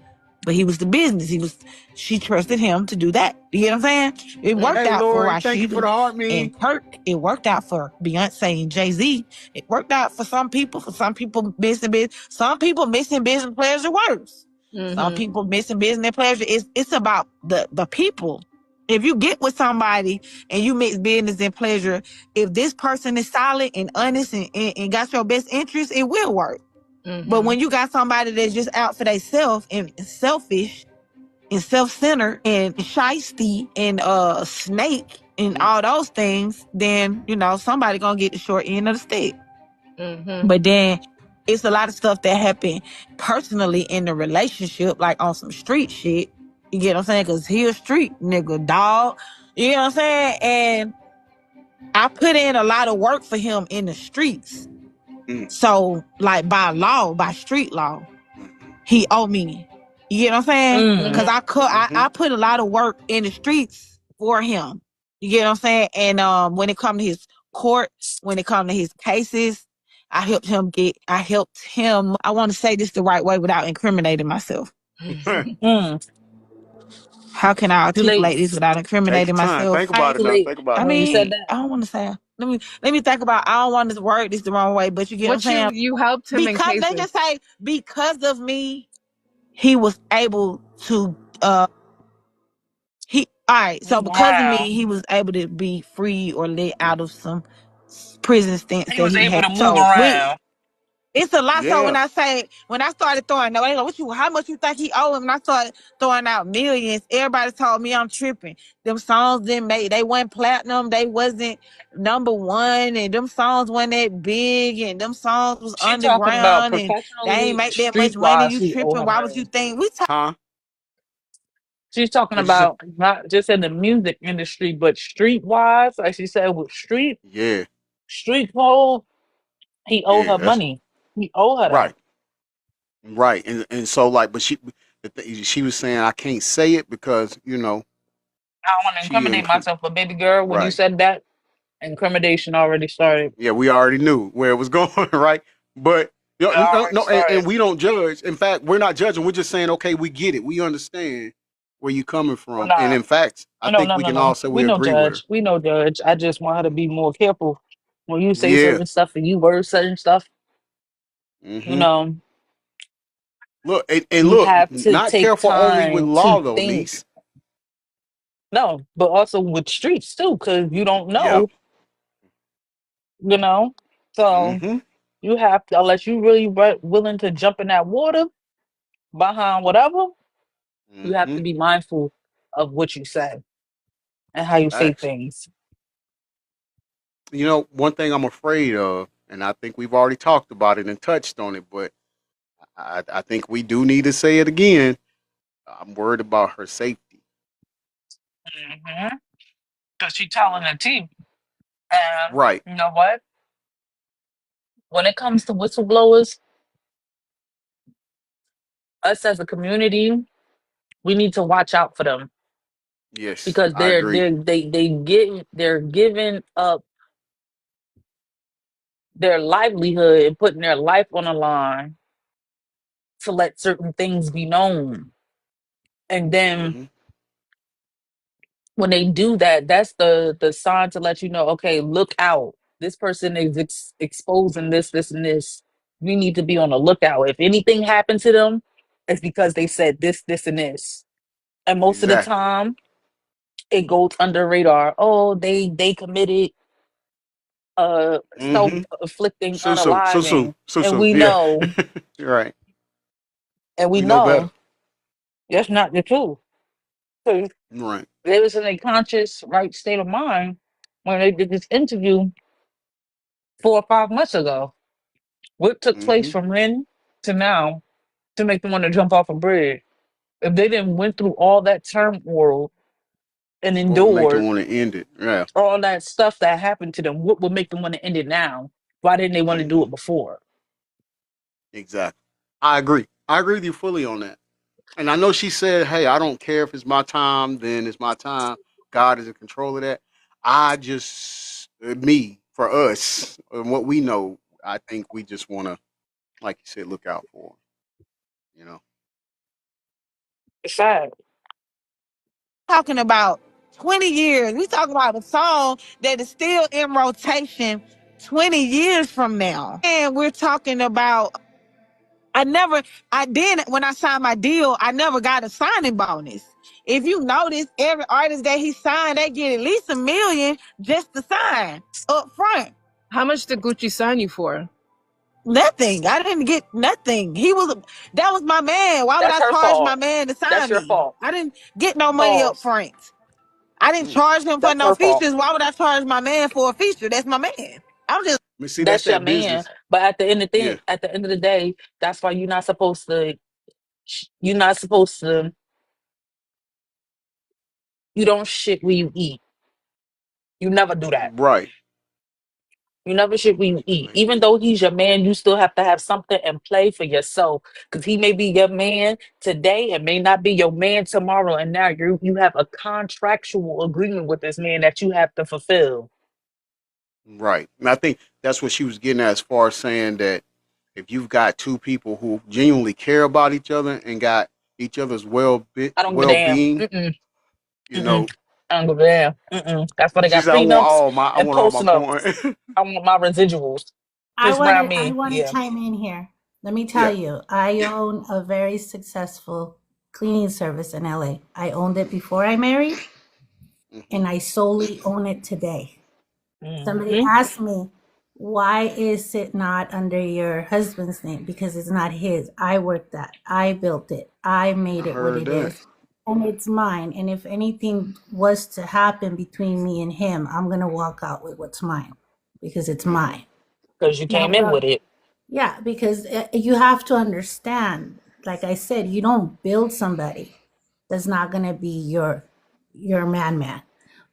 But he was the business. She trusted him to do that. You get what I'm saying? It worked Hey, out for Lori, thank you for Rashida the heart, me. and Kirk. It worked out for Beyonce and Jay-Z. It worked out for some people. For some people, missing business. Some people missing business pleasure worse. Some people missing business pleasure. It's about the people. If you get with somebody and you mix business and pleasure, if this person is solid and honest and got your best interest, it will work. But when you got somebody that's just out for themselves and selfish and self-centered and shisty and snake and all those things, then somebody gonna get the short end of the stick. But then it's a lot of stuff that happened personally in the relationship, like on some street shit. You get what I'm saying? Because he a street nigga, dog. You know what I'm saying? And I put in a lot of work for him in the streets. So, like, by law, by street law, he owe me. You get what I'm saying? Because I put a lot of work in the streets for him. You get what I'm saying? And when it comes to his court, when it comes to his cases, I helped him. I want to say this the right way without incriminating myself. How can I articulate this without incriminating myself? Think about it now. Think about it. I mean, I don't want to say. Let me think about. I don't want to word this the wrong way, but you get what I'm saying. You helped him Because they just say because of me, he was able to. So because of me, he was able to be free or let out of some prison stance He that was he able had. to move So around. it's a lot. So Yeah. when I started throwing, no, they go, how much you think he owe him? And I started throwing out millions. Everybody told me I'm tripping. Them songs they wasn't platinum. They wasn't number one, and them songs wasn't that big, and them songs was She talking about underground, and they ain't professionally, make that much money. streetwise. You He owe tripping? her Why would you money. think She's talking What you say? about not just in the music industry, but streetwise. Like she said, with Yeah. street code, he owe Yeah. her That's money. He owe her that. right. Right. And so like, but she was saying I can't say it because I don't want to she incriminate myself, but baby girl, when you right. said that, incrimination already started. Yeah, we already knew where it was going, right? But It already no, and started. we don't judge. In fact, we're not judging. We're just saying, okay, we get it. We understand where you're coming We're from. And not. in fact, I No, think no, we no, can no. all say We we know agree with her. judge. We know judge. I just want her to be more careful when you say Yeah. certain stuff and you word certain stuff. You hmm know, Look, and you look, have to not take careful only with time law to though, think. niece. No, but also with streets too, because you don't Yep. know. You know, so hmm you have to, unless you really willing to jump in that water behind whatever, you have hmm to be mindful of what you say and how you say Facts. things. One thing I'm afraid of, and I think we've already talked about it and touched on it, but I think we do need to say it again. I'm worried about her safety. Because she telling the team. And Right. you know what? When it comes to whistleblowers, us as a community, we need to watch out for them Yes, because I agree. they're giving up their livelihood and putting their life on the line to let certain things be known. And then hmm when they do that, that's the sign to let you know, okay, look out. This person is exposing this, and this. We need to be on the lookout. If anything happened to them, it's because they said this, and this. And most of the Exactly. time, it goes under radar. Oh, they committed hmm self-afflicting So unaliving, and soon. Yeah. You're right. we We know better. know that's not the truth. So Right. they was in a conscious right state of mind when they did this interview 4 or 5 months ago. What took place hmm from then to now to make them want to jump off a bridge? If they didn't went through all that turmoil and What would make them endured want to end it? Yeah. all that stuff that happened to them, what would make them want to end it now? Why didn't they want to do hmm it before? Exactly. I agree. I agree with you fully on that. And I know she said, "Hey, I don't care if it's my time. Then it's my time. God is in control of that." I just me for us and what we know. I think we just want to, like you said, look out for 'em, You know. It's sad. talking about 20 years. We talking about a song that is still in rotation 20 years from now. And we're talking about when I signed my deal, I never got a signing bonus. If you notice, every artist that he signed, they get at least $1 million just to sign up front. How much did Gucci sign you for? Nothing. I didn't get nothing. That was my man. Why would That's I her charge my fault. man to That's sign your me? fault. I didn't get no money up Pause. front. I didn't charge him for That's no her fault. features. Why would I charge my man for a feature? That's my man. I'm just But see, that's That's your that man. business. But Yeah. at the end of the day, that's why you're not supposed to. You're not supposed to. You don't shit where you eat. You never do that. Right. You never shit where you eat. Even though he's your man, you still have to have something in play for yourself. Because he may be your man today and may not be your man tomorrow. And now you have a contractual agreement with this man that you have to fulfill. Right. And I think that's what she was getting at as far as saying that if you've got two people who genuinely care about each other and got each other's I don't give a well damn. being, Mm-mm, you mm-mm. know, I don't give a damn. Mm-mm. That's why they she got said prenups I and want all my postnups. porn. I want my residuals. I Just want around to I me. want to Yeah. chime in here. Let me tell Yeah. you, I own a very successful cleaning service in LA. I owned it before I married, and I solely own it today. Somebody Mm-hmm. asked me, why is it not under your husband's name? Because it's not his. I worked that. I built it. I made I it what heard it that. is. And it's mine. And if anything was to happen between me and him, I'm going to walk out with what's mine because it's mine. Because you Now, came in with it. yeah, because you have to understand, like I said, you don't build somebody that's not going to be your man.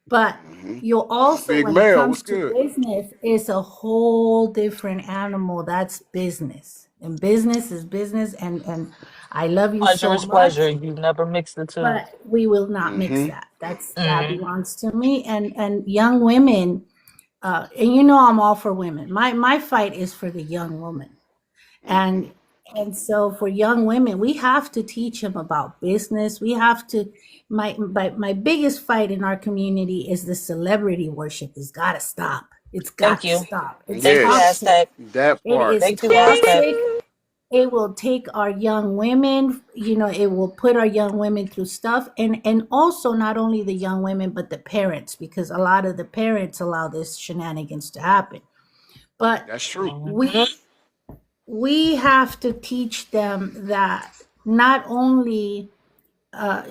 But you also, Big when it Mel, comes what's to good? business, it's a whole different animal. That's business. And business is business. And I love you Pleasure so is much, pleasure. You never mix the two. but we will not mix Mm-hmm. that. That Mm-hmm. belongs to me. And young women, and you know I'm all for women. My fight is for the young woman. Mm-hmm. And so for young women, we have to teach them about business. We have to, my biggest fight in our community is the celebrity worship. It's got to stop. It's Thank got to you. stop. It's Thank you, Yes. toxic. Aztec. That It part. is Thank you, Aztec. toxic. It will take our young women, it will put our young women through stuff. And also not only the young women, but the parents, because a lot of the parents allow this shenanigans to happen. But That's true. we Mm-hmm. we have to teach them that not only uh,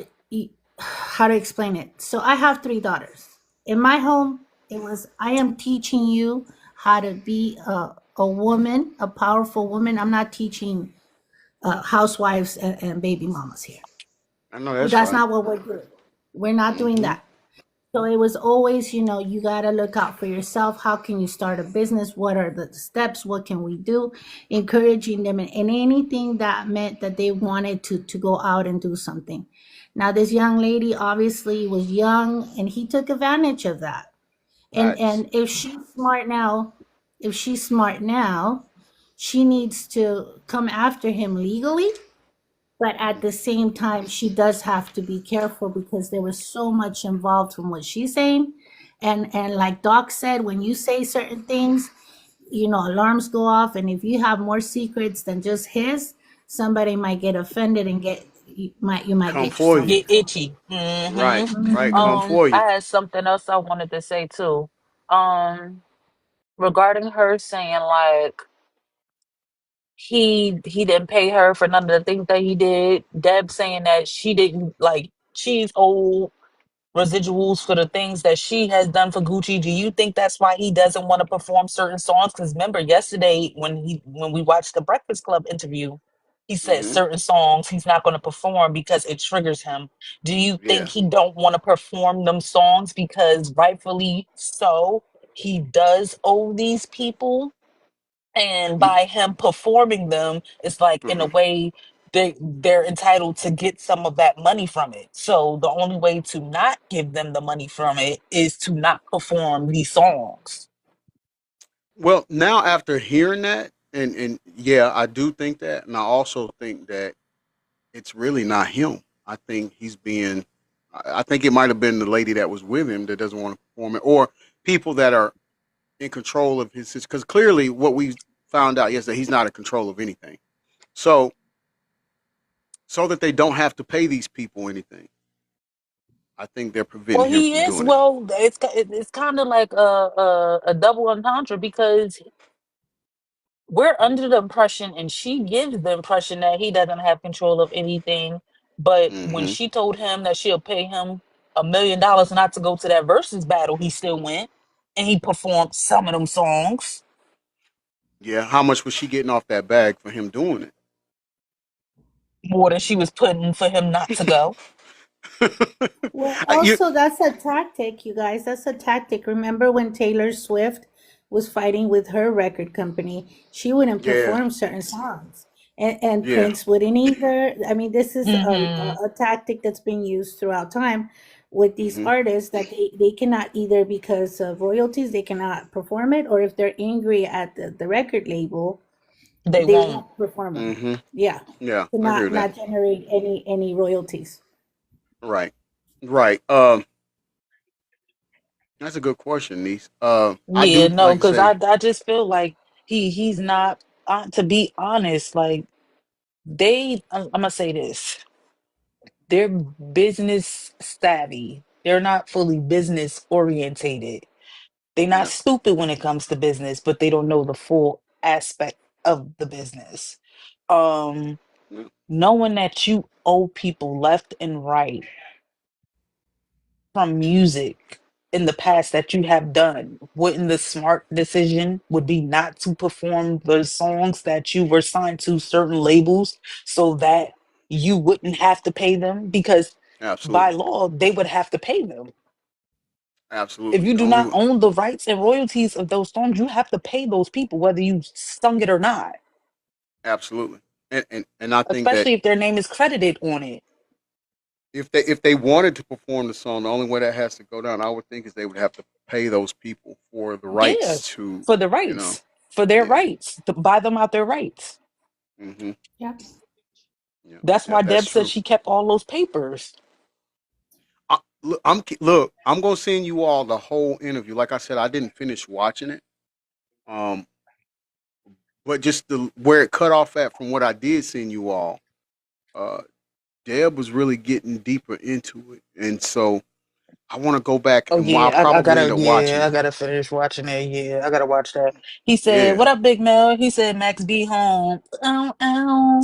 how to explain it. So I have three daughters. In my home, it was I am teaching you how to be a woman, a powerful woman. I'm not teaching housewives and baby mamas here. I know Well, that's that's right. not what we're doing. We're not doing Mm-hmm. that. So it was always, you got to look out for yourself. How can you start a business? What are the steps? What can we do? Encouraging them in anything that meant that they wanted to go out and do something. Now, this young lady obviously was young and he took advantage of that. Facts. And if she's smart now, she needs to come after him legally, but at the same time she does have to be careful because there was so much involved from what she's saying. And like Doc said, when you say certain things, alarms go off, and if you have more secrets than just his, somebody might get offended and you might Come get for yourself you. in Get trouble. itchy. Right. Mm-hmm. Right. Come for you. I had something else I wanted to say too. Um, Regarding her saying like he didn't pay her for none of the things that he did. Deb saying that she didn't like she's old residuals for the things that she has done for Gucci. Do you think that's why he doesn't want to perform certain songs? Because remember yesterday when we watched the Breakfast Club interview, he said Mm-hmm. certain songs he's not going to perform because it triggers him. Do you think Yeah. he don't want to perform them songs because rightfully so he does owe these people? And You. by him performing them, it's like in a Mm-hmm. way they're entitled to get some of that money from it. So the only way to not give them the money from it is to not perform these songs. Well, now after hearing that, and yeah, I do think that, and I also think that it's really not him. I think he's being. I think it might have been the lady that was with him that doesn't want to perform it, or people that are in control of his. Because clearly, what we found out yesterday, he's not in control of anything. So, so that they don't have to pay these people anything, I think they're Well, preventing him he from is. doing it. Well, it's kind of like a double entendre because we're under the impression, and she gives the impression that he doesn't have control of anything. But when Mm-hmm. she told him that she'll pay him $1 million not to go to that versus battle, he still went and he performed some of them songs Yeah. How much was she getting off that bag for him doing it? more than she was putting for him not to go. Well, You, also that's a tactic, you guys. That's a tactic. Remember when Taylor Swift was fighting with her record company? She wouldn't yeah. perform certain songs, and Yeah. Prince wouldn't either. I mean, this is Hmm. a tactic that's been used throughout time with these Mm-hmm. artists that they cannot either because of royalties they cannot perform it, or if they're angry at the record label, They they won't. won't perform them. Mm-hmm. Yeah, Yeah. to I hear that. not generate any royalties. Right. Right. That's a good question, niece. I Yeah, do no, like you because say. I just feel like he's not to be honest, like I'm gonna say this. They're business savvy. They're not fully business orientated. They're not Yeah. stupid when it comes to business, but they don't know the full aspect of the business. Um, Yeah. knowing that you owe people left and right from music in the past that you have done, wouldn't the smart decision would be not to perform the songs that you were signed to certain labels so that you wouldn't have to pay them? Because by Absolutely. law, they would have to pay them. If Absolutely. you The do only not own the rights and royalties of those songs, you have to pay those people, whether you sung it or not, absolutely. And I think that especially if their name is credited on it. if they wanted to perform the song, the only way that has to go down, I would think, is they would have to pay those people for the rights Yes, to, for the you know, rights, for their yeah. rights, to buy them out their rights. Mm-hmm. Yeah. Yeah. That's why That's Deb said true. she kept all those papers. Look. I'm gonna send you all the whole interview. Like I said, I didn't finish watching it. Um, but just the where it cut off at from what I did send you all. Uh, Deb was really getting deeper into it, and so I want to go back Oh and I'll yeah, probably end up watching I it. gotta finish watching it. Yeah, I gotta watch that. He said, Yeah. "What up, Big Mel?" He said, "Max B home." Ow, ow.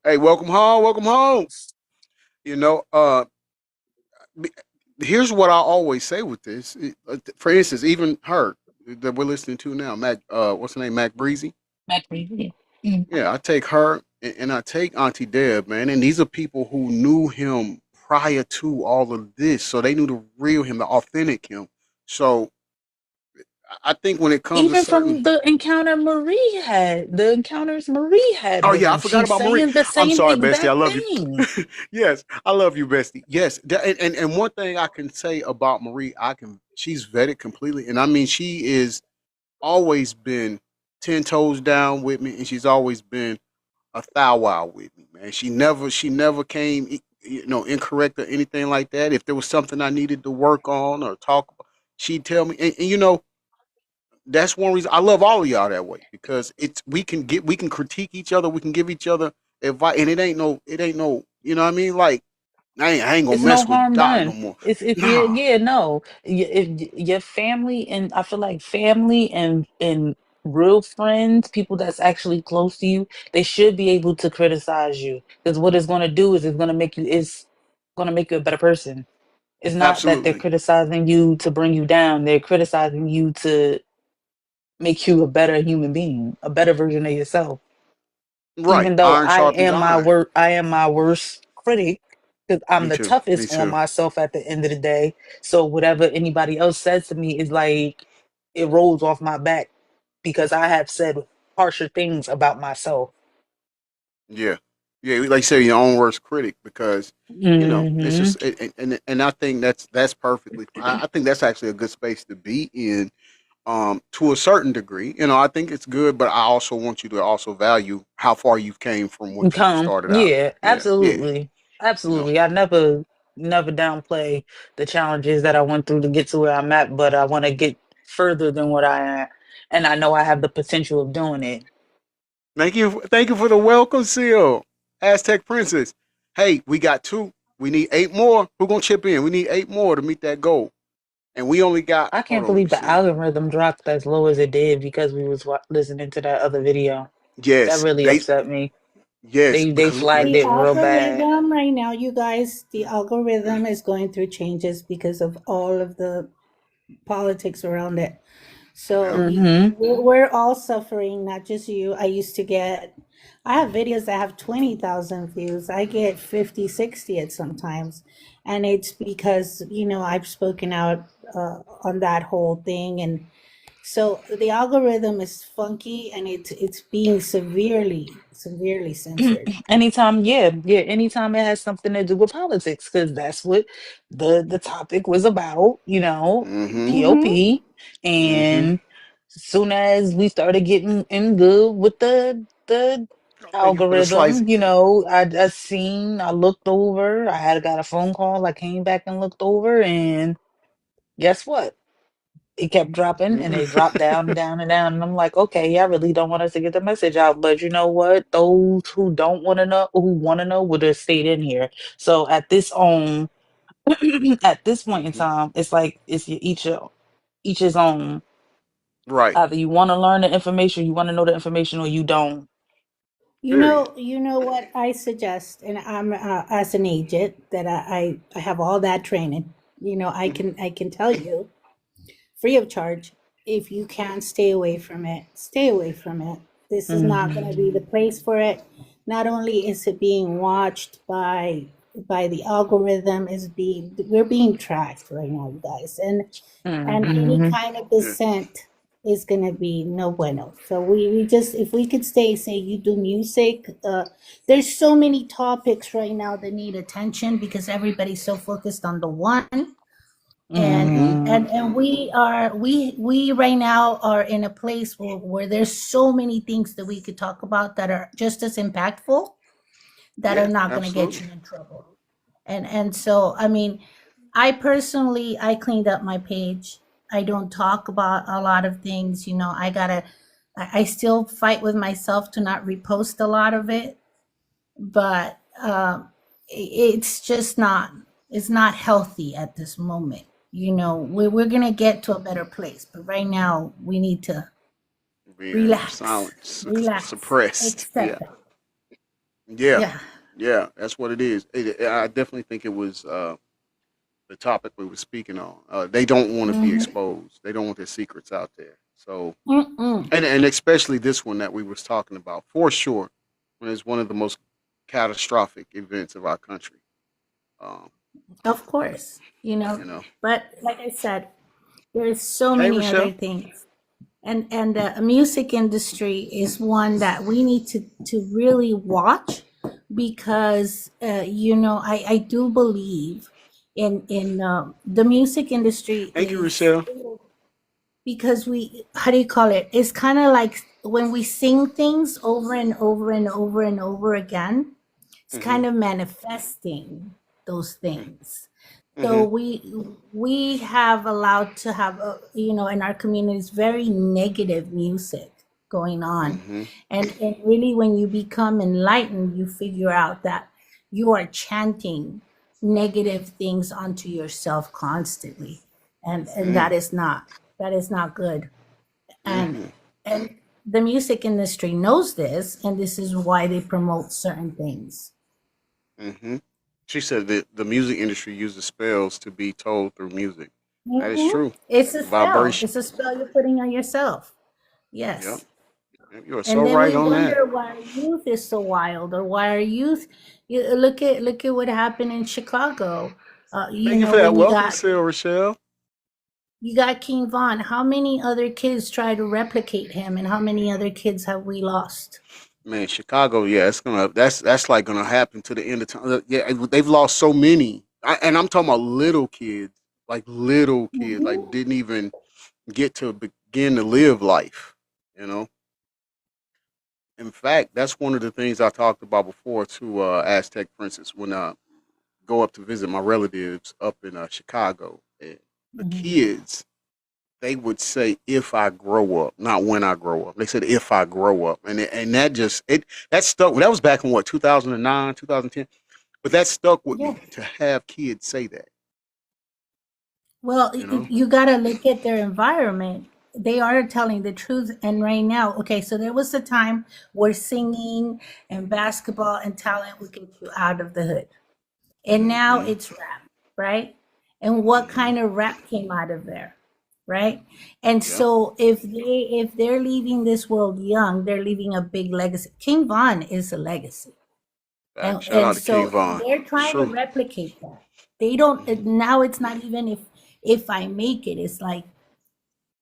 Hey, welcome home. Welcome home. You know, b- here's what I always say with this. For instance, even her that we're listening to now, Mac. What's her name? Mac Breezy. Max B. Mm. Yeah, I take her and I take Auntie Deb, man. And these are people who knew him prior to all of this, so they knew the real him, the authentic him. So I think when it comes to Even certain. from the encounter Marie had, the encounters Marie had Oh with yeah, I him, forgot she's about Marie. saying the I'm same sorry, Bestie. I exact love thing. you. Yes, I love you, Bestie. Yes, and one thing I can say about Marie, she's vetted completely, and I mean she is always been 10 toes down with me, and she's always been a thou wow with me, man. She never came, incorrect or anything like that. If there was something I needed to work on or talk about, she'd tell me, and that's one reason I love all of y'all that way because we can critique each other, we can give each other advice, and it ain't no, you know what I mean? Like I ain't gonna It's no mess with harm Dot no done. more. If you Nah, yeah no if your family, and I feel like family and real friends, people that's actually close to you, they should be able to criticize you, because what it's going to do is it's going to make you a better person. It's not that they're absolutely criticizing you to bring you down. They're criticizing you to make you a better human being, a better version of yourself. right. Even though Iron sharpens iron. I am my worst critic, because I'm Me the too. Me toughest on too. myself at the end of the day. So whatever anybody else says to me is like it rolls off my back because I have said harsher things about myself. Yeah, yeah. Like you say, your own worst critic because it's Hmm. just and I think that's perfectly fine. I think that's actually a good space to be in to a certain degree. I think it's good, but I also want you to also value how far you've came from what you Come, started out. yeah, Yeah, yeah. absolutely, You know, absolutely. I never downplay the challenges that I went through to get to where I'm at, but I want to get further than what I am, and I know I have the potential of doing it. thank you for the welcome seal, Aztec Princess. Hey, we got two. We need 8 more. Who gonna chip in? We need 8 more to meet that goal. And we only got. I Hold can't on, let me believe the see. algorithm dropped as low as it did because we was listening to that other video. That Yes, really upset me. Yes, They because flagged The it real bad. algorithm right now, you guys, the algorithm is going through changes because of all of the politics around it. So Mm-hmm. we're all suffering, not just you. I have videos that have 20,000 views. I get 50, 60 at sometimes. And it's because, I've spoken out on that whole thing. And so the algorithm is funky and it's being severely censored. Anytime it has something to do with politics, because that's what the topic was about, Mm-hmm. P.O.P. Mm-hmm. And soon as we started getting in good with the But it's like, algorithm, I looked over, got a phone call, I came back and looked over, and guess what? It kept dropping and it dropped down and down and down. And I'm like, okay, yeah, I really don't want us to get the message out. But you know what? Those who don't want to know, who want to know, would have stayed in here. So at this point in time, it's like each his own. right. Either you want to learn the information, you want to know the information, or you don't. Period. You know what I suggest, and I'm as an agent that I have all that training. I can tell you free of charge. If you can stay away from it, stay away from it. This is not going to be the Mm-hmm. place for it. Not only is it being watched by the algorithm, we're being tracked right now, you guys, and any Mm-hmm. kind of dissent is going to be no bueno. So we just, if we could say you do music, there's so many topics right now that need attention because everybody's so focused on the one, and Mm-hmm. we right now are in a place where there's so many things that we could talk about that are just as impactful, that are Yeah, not going to get absolutely. you in trouble. And so, I mean, I cleaned up my page. I don't talk about a lot of things. I still fight with myself to not repost a lot of it, but it's just not, it's not healthy at this moment. We're going to get to a better place, but right now we need to Being relax, silent, relax, suppressed. Yeah. accept it. Yeah. Yeah. Yeah. That's what it is. I definitely think it was the topic we were speaking on. They don't want to be Mhm. exposed. They don't want their secrets out there. So, Mm-mm. and especially this one that we was talking about, for sure, when it's one of the most catastrophic events of our country. Um, Of course, you know. but like I said, there's so Hey, many other Rochelle. things, and the music industry is one that we need to really watch, because I do believe in the music industry Thank you, is, Rochelle. because we, how do you call it, it's kind of like when we sing things over and over and over and over again, it's Mm-hmm. kind of manifesting those things. So Mm-hmm. we have allowed to have in our communities very negative music going on, Mm-hmm. and really when you become enlightened, you figure out that you are chanting negative things onto yourself constantly, and that is not good. and Mm-hmm. and the music industry knows this, and this is why they promote certain things. Mm-hmm. She said that the music industry uses spells to be told through music. That is Hmm. true. It's a spell. Vibration. It's a spell you're putting on yourself. Yep. Yes. Yep, you are so And then right we on that. wonder why our youth is so wild, or why our youth. Look at what happened in Chicago. Thank you for that When you welcome, got Sil Rochelle. King Von. How many other kids try to replicate him, and how many other kids have we lost? Man, Chicago, yeah, it's gonna that's like gonna happen to the end of time. Yeah, they've lost so many, and I'm talking about little kids, like Hmm. didn't even get to begin to live life. You know, in fact, that's one of the things I talked about before to Aztec Princess when I go up to visit my relatives up in Chicago. And the kids, they would say if I grow up, not when I grow up. They said if I grow up, and that just that stuck. That was back in what 2009, 2010. But that stuck with Yeah. me to have kids say that. Well, You know. you got to look at their environment. They are telling the truth. And right now, okay, so there was a time where singing and basketball and talent would get you out of the hood. And now Mm-hmm. it's rap, right? And what kind of rap came out of there, right? And Yeah. so if they're leaving this world young, they're leaving a big legacy. King Von is a legacy. Fact. Shout And out to King so Von. they're trying to True. replicate that. They don't now it's not even if I make it, it's like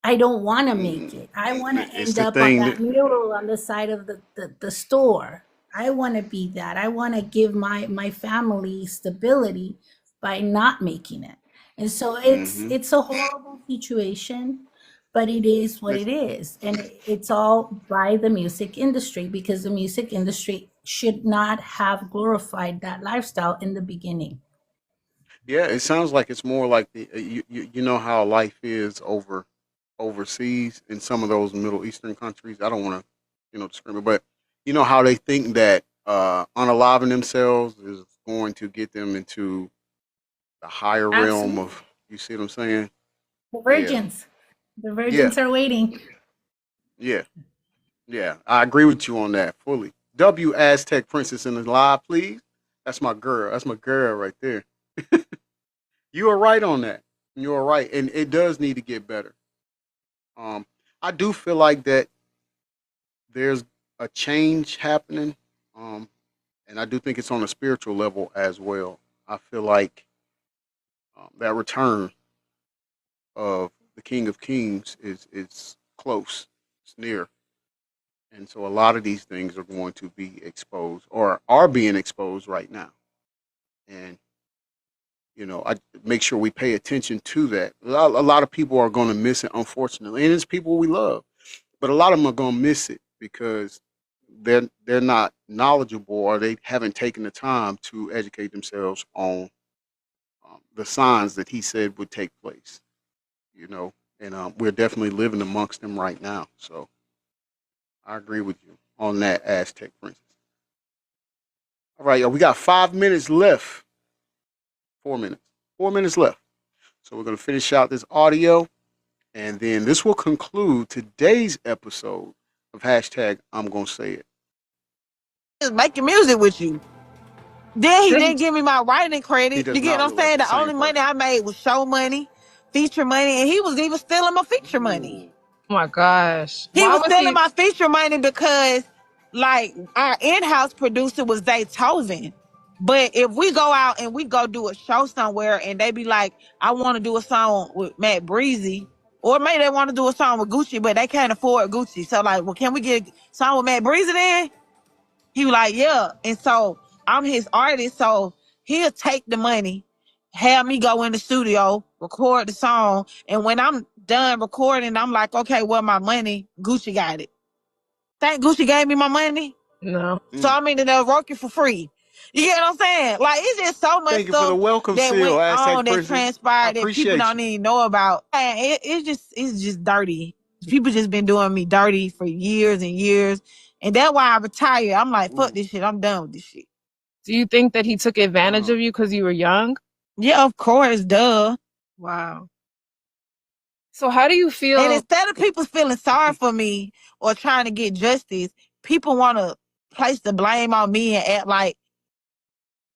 I don't want to make it. I want to It's end the up on thing that that. mural on the side of the store. I want to be that. I want to give my family stability by not making it. And so Mm-hmm. it's a horrible situation, but it is what it Listen, is. And it's all by the music industry because the music industry should not have glorified that lifestyle in the beginning. yeah, it sounds like it's more like the you know how life is overseas in some of those Middle Eastern countries. I don't want to discriminate, but you know how they think that unaliving themselves is going to get them into the higher realm Absolutely. of. You see what I'm saying? The Yeah, virgins. The yeah, virgins are waiting. yeah, yeah. I agree with you on that fully. W Aztec Princess in the live, please. That's my girl. That's my girl right there. You are right on that. You are right, and it does need to get better. Um, I do feel like that there's a change happening, um, and I do think it's on a spiritual level as well. I feel like that return of the King of Kings is close, it's near, and so a lot of these things are going to be exposed or are being exposed right now, and I make sure we pay attention to that. A lot of people are going to miss it, unfortunately, and it's people we love, but a lot of them are going to miss it because they're not knowledgeable or they haven't taken the time to educate themselves on the signs that he said would take place. You know, and we're definitely living amongst them right now. So I agree with you on that Aztec princess. All right, y'all, we got 5 minutes left. 4 minutes. 4 minutes left. So we're gonna finish out this audio, and then this will conclude today's episode of hashtag I'm gonna say it. Just making music with you. Then he Did didn't give me my writing He credit. does You get not what I'm look like saying? the The same only money person. I made was show money, feature money, and he was even stealing my feature money. Oh my gosh. He Why was was stealing he? my feature money because, like, our in-house producer was Zaytoven. But if we go out and we go do a show somewhere and they be like, I want to do a song with Matt Breezy, or maybe they want to do a song with Gucci, but they can't afford Gucci. So, like, well, can we get a song with Matt Breezy then? He was like, yeah. And so I'm his artist. So he'll take the money, have me go in the studio, record the song. And when I'm done recording, I'm like, okay, well, my money, Gucci got it. Think Gucci gave me my money? No. So I mean, they're working for free. You get what I'm saying? Like, it's just so much Thank you for the stuff welcome that went seal, Aztec on that princess. I transpired that people appreciate don't you. even know about. And it's just dirty. People just been doing me dirty for years and years. And that's why I retired. I'm like, fuck this shit. I'm done with this shit. Do you think that he took advantage Wow. of you because you were young? Yeah, of course, duh. Wow. So how do you And feel? instead of people feeling sorry for me or trying to get justice, people want to place the blame on me and act like,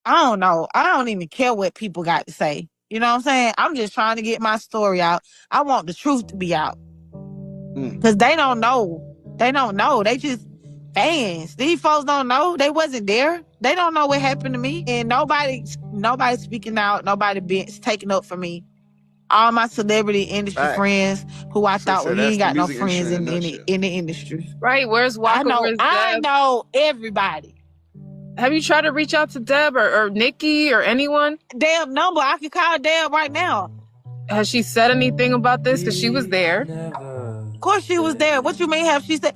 I don't know. I don't even care what people got to say. You know what I'm saying? I'm just trying to get my story out. I want the truth to be out. Because they don't know. They don't know. They just fans. These folks don't know. They wasn't there. They don't know what happened to me. And nobody's speaking out. Nobody taking up for me. All my celebrity industry Facts. friends who I thought, well, Said you that's ain't the got no music friends industry in a in nutshell. the industry. Right. Where's Waka? Where's I Deb? know everybody. Have you tried to reach out to Deb or Nikki or anyone? Deb number. I can call Deb right now. Has she said anything about this? Because she was there. Of course she was there. What you mean have she said?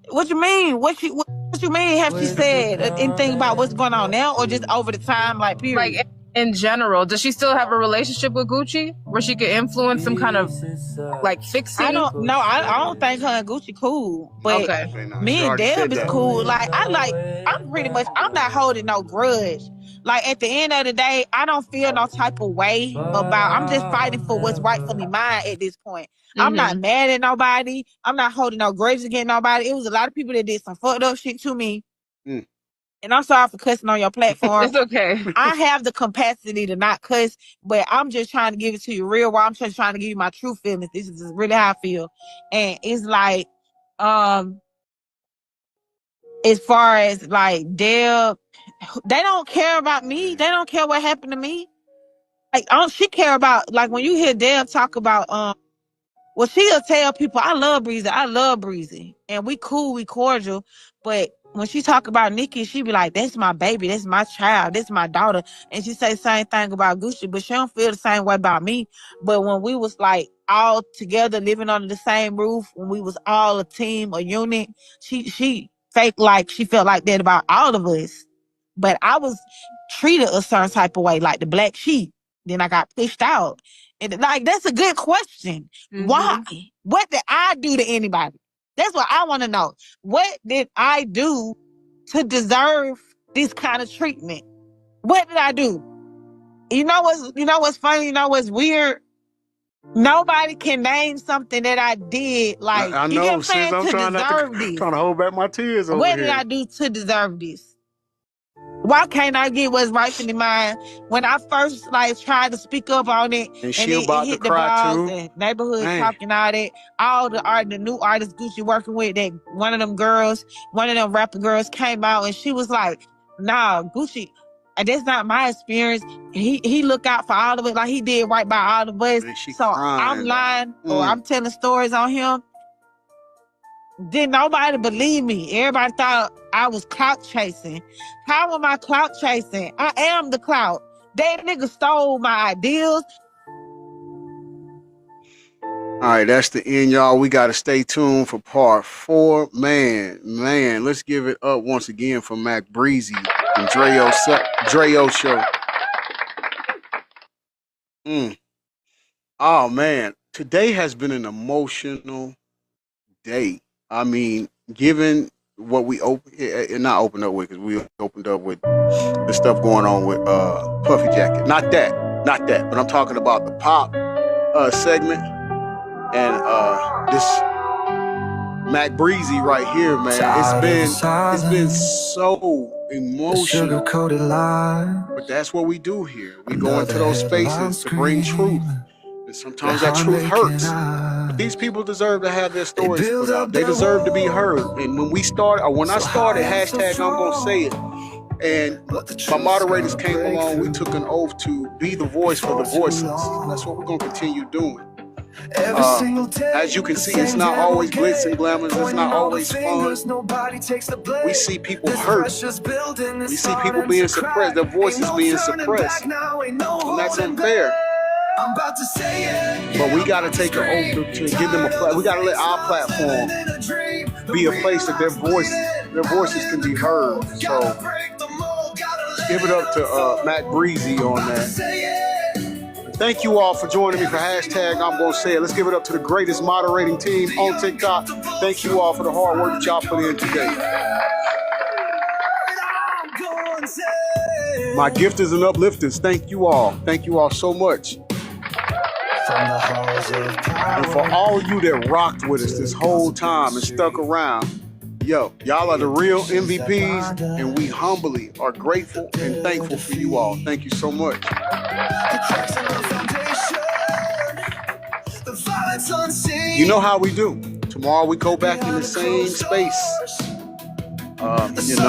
What you mean? What you mean have she said anything about what's going on now or just over the time, like, period? Like in general, does she still have a relationship with Gucci where she could influence some kind of like fixing? I don't think her and Gucci cool. But Okay. me and Deb is cool. Like I'm not holding no grudge. Like at the end of the day, I don't feel no type of way about. I'm just fighting for what's rightfully mine at this point. I'm not mad at nobody. I'm not holding no grudges against nobody. It was a lot of people that did some fucked up shit to me. And I'm sorry for cussing on your platform. It's okay. I have the capacity to not cuss, but I'm just trying to give it to you real. While I'm just trying to give you my true feelings. This is really how I feel. And it's like, as far as like Deb, they don't care about me. They don't care what happened to me. Like, she care about, like, when you hear Deb talk about, well, she'll tell people, I love Breezy. And we cool, we cordial. But when she talk about Nikki, she be like, that's my baby, that's my child, that's my daughter. And she say the same thing about Gucci, but she don't feel the same way about me. But when we was like all together living under the same roof, when we was all a team, a unit, she fake like she felt like that about all of us. But I was treated a certain type of way, like the black sheep. Then I got pushed out. And like, that's a good question. Why? What did I do to anybody? That's what I want to know. What did I do to deserve this kind of treatment? What did I do? You know what's funny? You know what's weird? Nobody can name something that I did. Like, I you get what know, I'm saying? sis. I'm To trying this. to hold back my tears over What here. did I do to deserve this? Why can't I get what's rightfully mine? When I first like tried to speak up on it, And she it about hit to cry the blogs too. and neighborhood Man. talking all that, all the new artists Gucci working with, that one of them rapper girls came out and she was like, nah, Gucci, that's not my experience. He look out for all of it, like he did right by all of us. So I'm lying or I'm telling stories on him. Didn't nobody believe me. Everybody thought I was clout chasing. How am I clout chasing? I am the clout. That nigga stole my ideals. All right, that's the end, y'all. We got to stay tuned for part 4. Man, let's give it up once again for Mac Breezy and Dreo Show. Oh, man. Today has been an emotional day. I mean, given what we not opened up with, because we opened up with the stuff going on with Puffy Jacket. Not that, but I'm talking about the pop segment and this Mac Breezy right here, man. It's been so emotional. But that's what we do here. We go into those spaces to bring truth. And sometimes that truth hurts. But these people deserve to have their stories put out. They deserve to be heard. And when I started, hashtag I'm gonna say it. And my moderators came along, we took an oath to be the voice for the voiceless. And that's what we're gonna continue doing. As you can see, it's not always glitz and glamour. It's not always fun. We see people hurt. We see people being suppressed. Their voices being suppressed. And that's unfair. But we got to take an oath to give them a platform. We got to let our platform be a place that their voices can be heard. So let's give it up to Mac Breezy on that. Thank you all for joining me for hashtag I'm gonna say it. Let's give it up to the greatest moderating team on TikTok. Thank you all for the hard work that y'all put in today. My gifters and uplifters, thank you all. Thank you all so much. And for all of you that rocked with us this whole time and stuck around, yo, y'all are the real MVPs, and we humbly are grateful and thankful for you all. Thank you so much. You know how we do. Tomorrow we go back in the same space, and just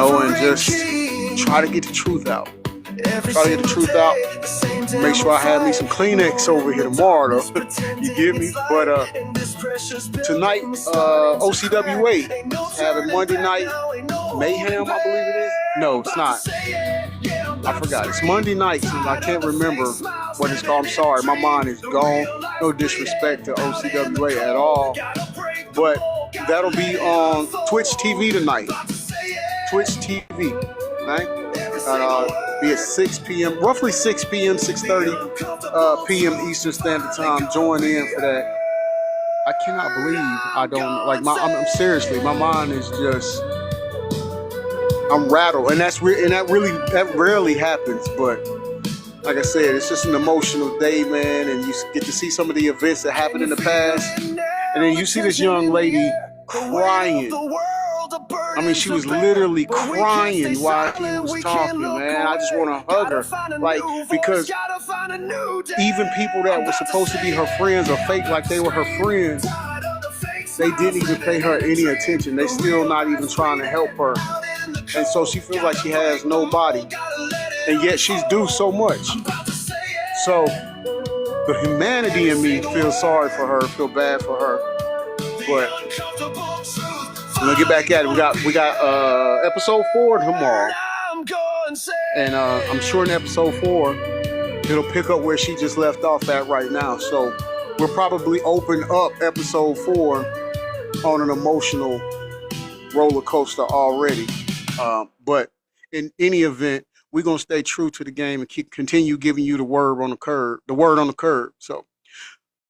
try to get the truth out. Make sure I have me some Kleenex over here tomorrow, though. You get me? But tonight, OCWA having Monday Night Mayhem, I believe it is. No, it's not. I forgot. It's Monday night, and I can't remember what it's called. I'm sorry, my mind is gone. No disrespect to OCWA at all. But that'll be on Twitch TV tonight. Twitch TV, right? Be at 6 p.m., roughly 6 p.m., 6:30 p.m. Eastern Standard Time. Join in for that. I cannot believe I don't like I'm seriously, my mind is just, I'm rattled, and that rarely happens. But like I said, it's just an emotional day, man, and you get to see some of the events that happened in the past, and then you see this young lady crying. I mean, she was literally crying while she was talking, man. I just want to hug her, like, because even people that were supposed to be her friends or fake like they were her friends, they didn't even pay her any attention. They still not even trying to help her, and so she feels like she has nobody, and yet she's due so much. So the humanity in me feels sorry for her, feel bad for her, but we're gonna get back at it. We got episode 4 tomorrow, and I'm sure in episode 4 it'll pick up where she just left off at right now. So we'll probably open up episode 4 on an emotional roller coaster already. But in any event, we're gonna stay true to the game and continue giving you the word on the curb. So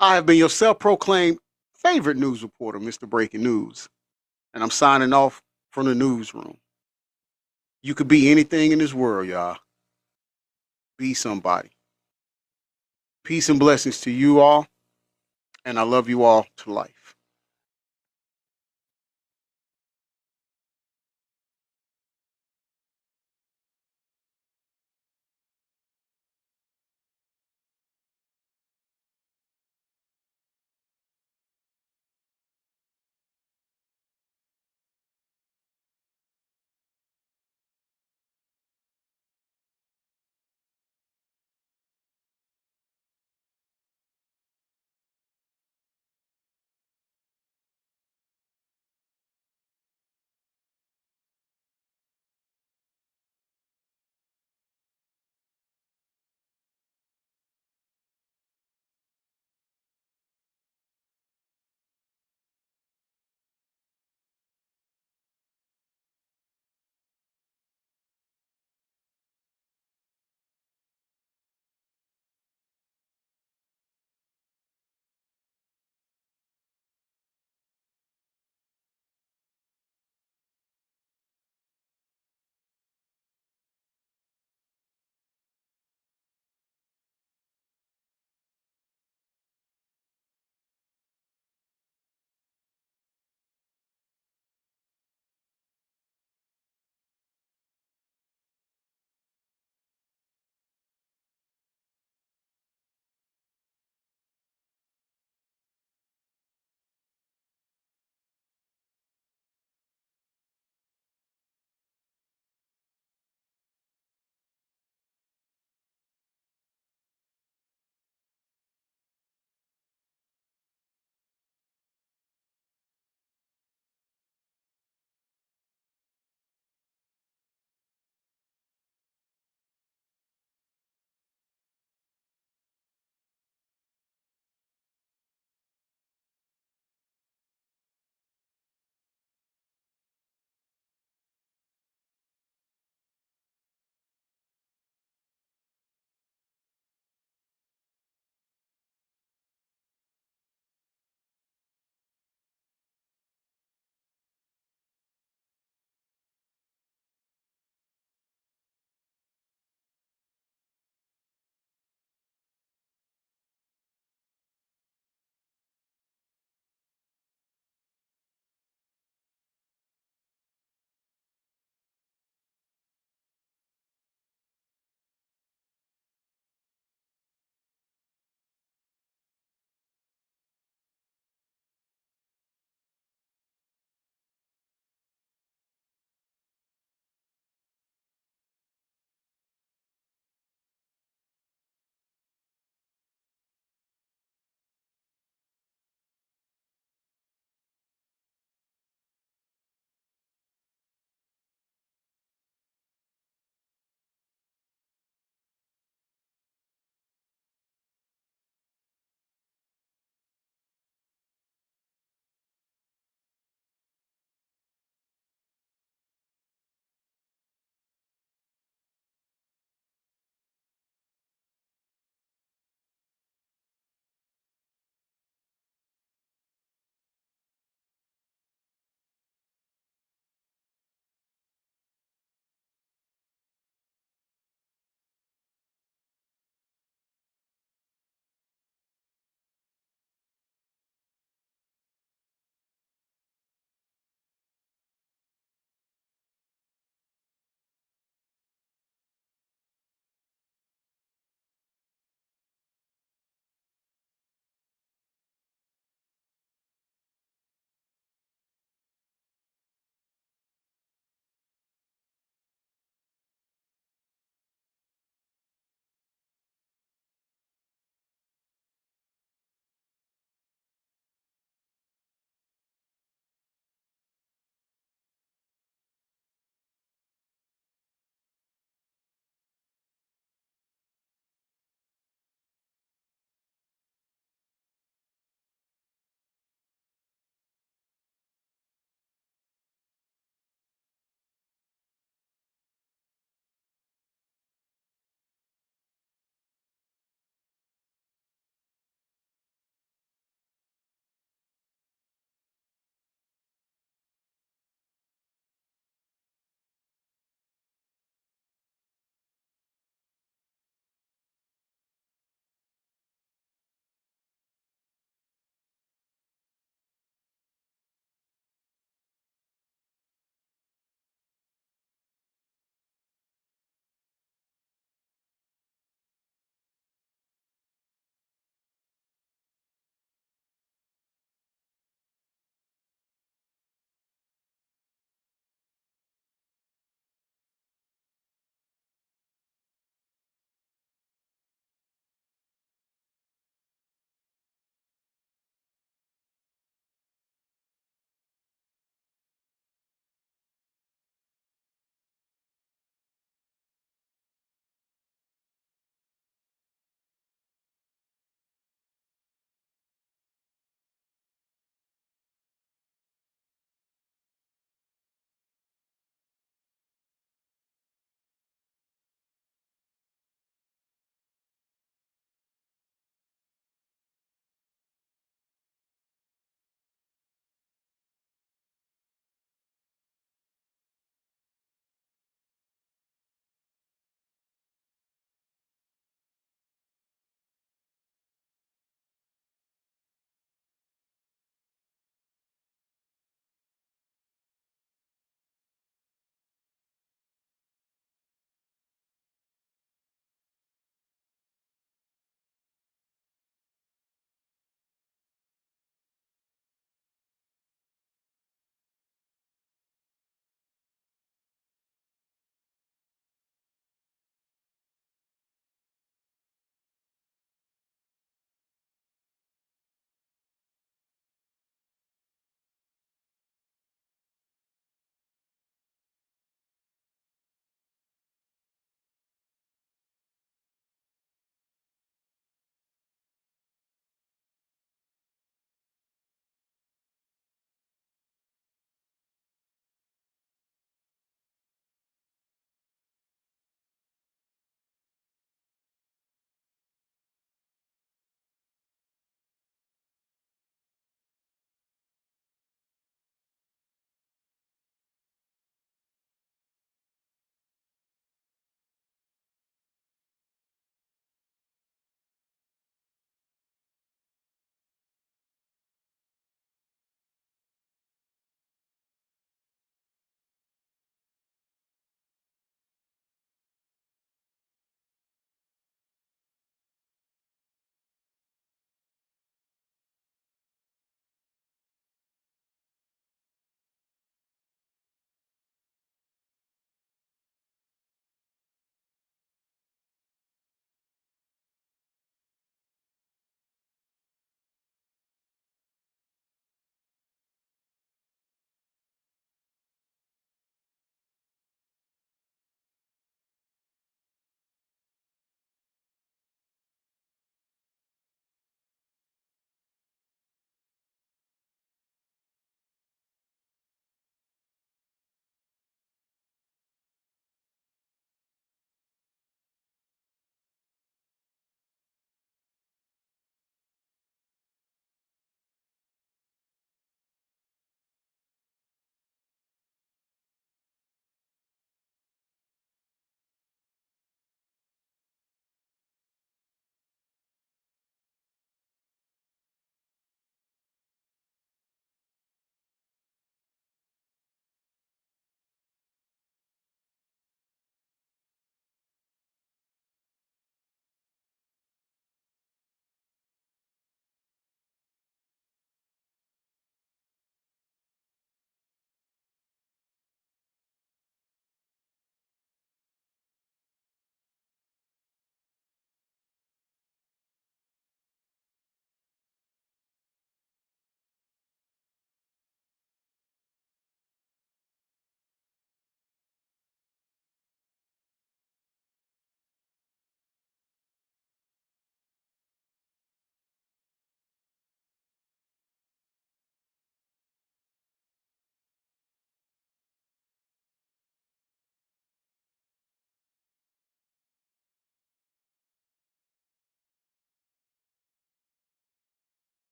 I have been your self-proclaimed favorite news reporter, Mr. Breaking News. And I'm signing off from the newsroom. You could be anything in this world, y'all. Be somebody. Peace and blessings to you all. And I love you all to life.